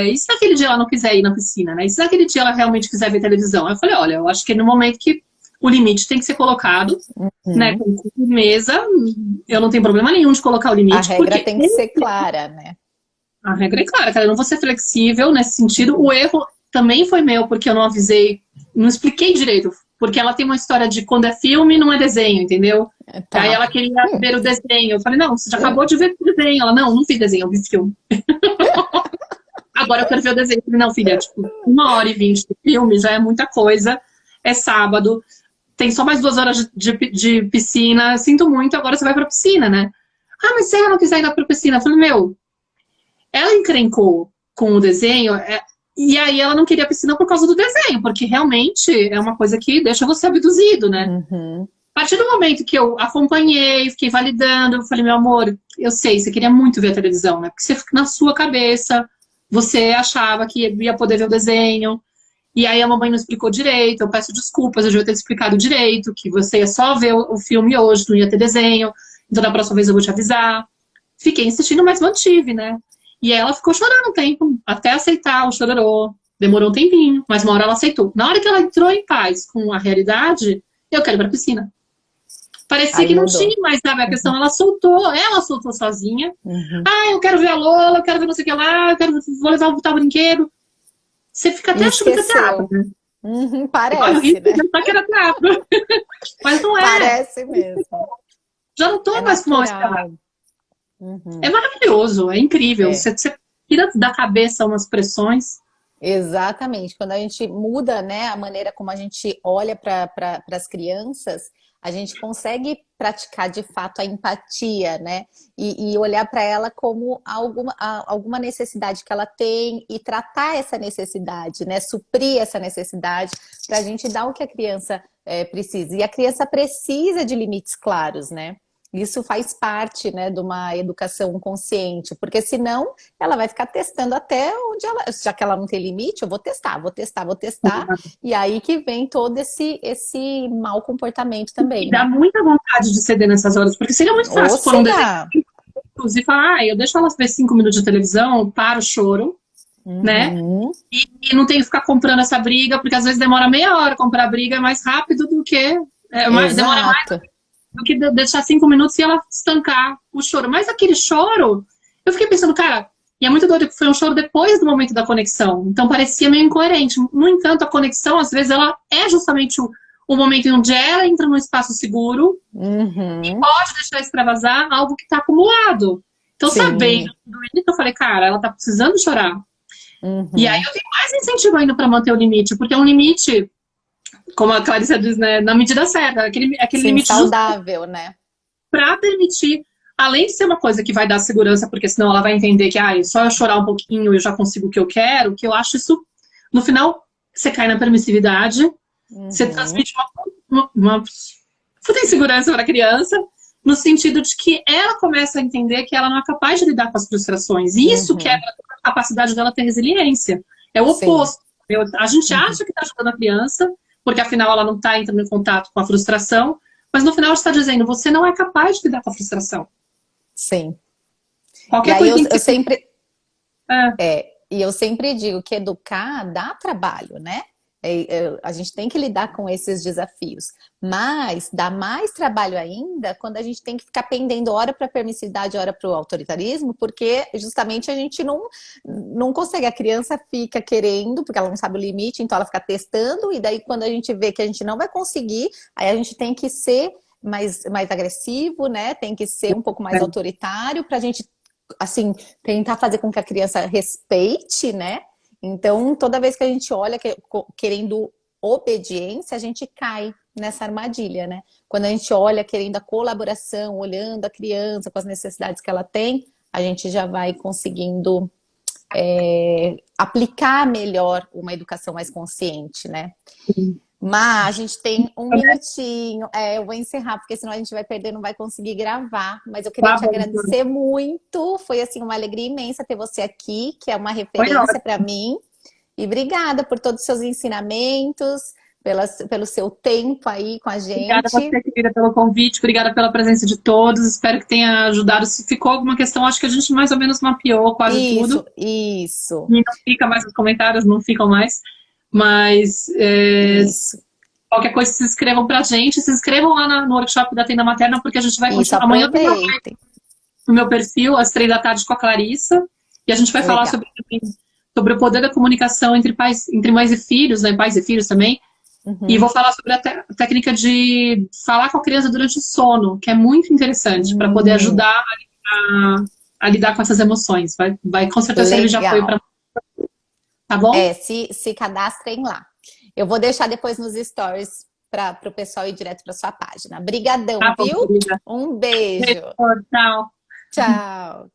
Speaker 1: e se naquele dia ela não quiser ir na piscina, né? E se naquele dia ela realmente quiser ver televisão? Aí eu falei, olha, eu acho que no momento que o limite tem que ser colocado, né,
Speaker 2: Uhum.
Speaker 1: com mesa, eu não tenho problema nenhum de colocar o
Speaker 2: A
Speaker 1: limite,
Speaker 2: regra
Speaker 1: porque
Speaker 2: tem que ser clara, né?
Speaker 1: a regra é clara, cara, eu não vou ser flexível nesse sentido. O erro também foi meu, porque eu não avisei, não expliquei direito, porque ela tem uma história de quando é filme, não é desenho, entendeu? Aí
Speaker 2: Tá.
Speaker 1: ela queria ver o desenho. Eu falei, não, você já acabou de ver o desenho. Ela, não vi desenho, eu vi filme. Agora eu quero ver o desenho. Eu falei, não, filha, tipo, 1h20 de filme já é muita coisa. É sábado, tem só mais 2 horas de piscina. Sinto muito, agora você vai pra piscina, né? Ah, mas se ela não quiser ir pra piscina? Eu falei, meu, ela encrencou com o desenho, e aí ela não queria piscina por causa do desenho, porque realmente é uma coisa que deixa você abduzido, né?
Speaker 2: Uhum.
Speaker 1: A partir do momento que eu acompanhei, fiquei validando, eu falei, meu amor, eu sei, você queria muito ver a televisão, né? Porque você, na sua cabeça, você achava que ia poder ver o desenho, e aí a mamãe não explicou direito, eu peço desculpas, eu devia ter explicado direito, que você ia só ver o filme hoje, não ia ter desenho, então da próxima vez eu vou te avisar. Fiquei insistindo, mas mantive, né? E ela ficou chorando um tempo, até aceitar o chororô. Demorou um tempinho, mas uma hora ela aceitou. Na hora que ela entrou em paz com a realidade, eu quero ir pra piscina. Parecia
Speaker 2: Aí
Speaker 1: que não
Speaker 2: mudou.
Speaker 1: tinha mais, sabe? A questão,
Speaker 2: Uhum.
Speaker 1: ela soltou sozinha.
Speaker 2: Uhum.
Speaker 1: Ah, eu quero ver a Lola, eu quero ver não sei o que lá, vou levar o tal brinquedo. Você fica
Speaker 2: E
Speaker 1: até achando que é teatro,
Speaker 2: esqueceu.
Speaker 1: né?
Speaker 2: Uhum.
Speaker 1: Você corre o
Speaker 2: Parece,
Speaker 1: risco de
Speaker 2: né?
Speaker 1: pensar que era teatro. Mas não é.
Speaker 2: Parece mesmo.
Speaker 1: Já não
Speaker 2: É
Speaker 1: tô mais com mal-estar.
Speaker 2: natural.
Speaker 1: É
Speaker 2: Uhum.
Speaker 1: maravilhoso, é incrível.
Speaker 2: É.
Speaker 1: Você tira da cabeça umas pressões.
Speaker 2: Exatamente. Quando a gente muda, né, a maneira como a gente olha para as crianças, a gente consegue praticar de fato a empatia, né? E olhar para ela como alguma necessidade que ela tem e tratar essa necessidade, né? Suprir essa necessidade para a gente dar o que a criança precisa. E a criança precisa de limites claros, né? Isso faz parte, né, de uma educação consciente, porque senão ela vai ficar testando até onde ela, já que ela não tem limite, eu vou testar, vou testar, vou testar, e aí que vem todo esse mau comportamento também,
Speaker 1: E dá
Speaker 2: né?
Speaker 1: muita vontade de ceder nessas horas, porque seria muito
Speaker 2: Ou
Speaker 1: fácil pôr um desenho
Speaker 2: será?
Speaker 1: e falar, eu deixo elas ver 5 minutos de televisão, para o choro, né?
Speaker 2: Uhum.
Speaker 1: E não tenho que ficar comprando essa briga, porque às vezes demora meia hora comprar a briga, é mais rápido do que. Demora mais
Speaker 2: Exato.
Speaker 1: do que deixar 5 minutos e ela estancar o choro. Mas aquele choro, eu fiquei pensando, cara, e é muito doido que foi um choro depois do momento da conexão. Então parecia meio incoerente. No entanto, a conexão, às vezes, ela é justamente o momento onde ela entra num espaço seguro e
Speaker 2: Uhum.
Speaker 1: pode deixar extravasar algo que está acumulado. Então,
Speaker 2: Sim.
Speaker 1: sabendo do início, eu falei, cara, ela tá precisando chorar. E aí
Speaker 2: Uhum.
Speaker 1: eu tenho mais incentivo ainda para manter o limite, porque é um limite, como a Clarissa diz, né, na medida certa, aquele
Speaker 2: Sim,
Speaker 1: limite justo
Speaker 2: saudável, né?
Speaker 1: para permitir, além de ser uma coisa que vai dar segurança, porque senão ela vai entender que só eu chorar um pouquinho eu já consigo o que eu quero, que eu acho isso, no final, você cai na permissividade, você
Speaker 2: Uhum.
Speaker 1: transmite uma puta insegurança para a criança, no sentido de que ela começa a entender que ela não é capaz de lidar com as frustrações. E isso
Speaker 2: Uhum.
Speaker 1: quebra a capacidade dela ter resiliência. É o
Speaker 2: Sim.
Speaker 1: oposto. A gente
Speaker 2: Uhum.
Speaker 1: acha que está ajudando a criança, porque afinal ela não está entrando em contato com a frustração, mas no final está dizendo, você não é capaz de lidar com a frustração.
Speaker 2: Sim. E
Speaker 1: Qualquer
Speaker 2: aí
Speaker 1: coisinha que
Speaker 2: eu
Speaker 1: você...
Speaker 2: sempre,
Speaker 1: É,
Speaker 2: e eu sempre digo que educar dá trabalho, né? A gente tem que lidar com esses desafios, mas dá mais trabalho ainda quando a gente tem que ficar pendendo hora para a permissividade, hora para o autoritarismo, porque justamente a gente não consegue. A criança fica querendo, porque ela não sabe o limite, então ela fica testando, e daí quando a gente vê que a gente não vai conseguir, aí a gente tem que ser mais agressivo, né? Tem que ser um pouco mais
Speaker 1: é.
Speaker 2: autoritário para a gente assim, tentar fazer com que a criança respeite, né? Então, toda vez que a gente olha querendo obediência, a gente cai nessa armadilha, né? Quando a gente olha querendo a colaboração, olhando a criança com as necessidades que ela tem, a gente já vai conseguindo aplicar melhor uma educação mais consciente, né? Mas a gente tem um minutinho. Eu vou encerrar, porque senão a gente vai perder, não vai conseguir gravar. Mas eu queria
Speaker 1: Tá
Speaker 2: te
Speaker 1: bom,
Speaker 2: agradecer muito. Foi assim uma alegria imensa ter você aqui, que é uma
Speaker 1: foi
Speaker 2: referência
Speaker 1: ótimo.
Speaker 2: para mim. E obrigada por todos os seus ensinamentos, pelo seu tempo aí com a
Speaker 1: Obrigada a
Speaker 2: gente.
Speaker 1: você, querida, pelo convite, obrigada pela presença de todos. Espero que tenha ajudado. Se ficou alguma questão, acho que a gente mais ou menos mapeou quase tudo.
Speaker 2: Isso, isso,
Speaker 1: E não fica mais os comentários, não ficam mais. Mas
Speaker 2: isso,
Speaker 1: qualquer coisa, se inscrevam pra gente. Se inscrevam lá no workshop da Tenda Materna, porque a gente vai
Speaker 2: isso.
Speaker 1: continuar. Amanhã tem uma live
Speaker 2: Aproveitem.
Speaker 1: no meu perfil, às 3 da tarde, com a Clarissa. E a gente vai falar
Speaker 2: Legal.
Speaker 1: sobre o poder da comunicação entre mães e filhos, né? Pais e filhos também. E vou
Speaker 2: Uhum.
Speaker 1: falar sobre a técnica de falar com a criança durante o sono, que é muito interessante para poder
Speaker 2: Hum,
Speaker 1: ajudar a lidar com essas emoções. Vai com certeza servir de apoio
Speaker 2: legal.
Speaker 1: para. Tá bom?
Speaker 2: Se cadastrem lá. Eu vou deixar depois nos stories para o pessoal ir direto para sua página. Brigadão,
Speaker 1: Tá bom,
Speaker 2: viu?
Speaker 1: querida.
Speaker 2: Um
Speaker 1: Beijo,
Speaker 2: beijo.
Speaker 1: tchau.
Speaker 2: Tchau.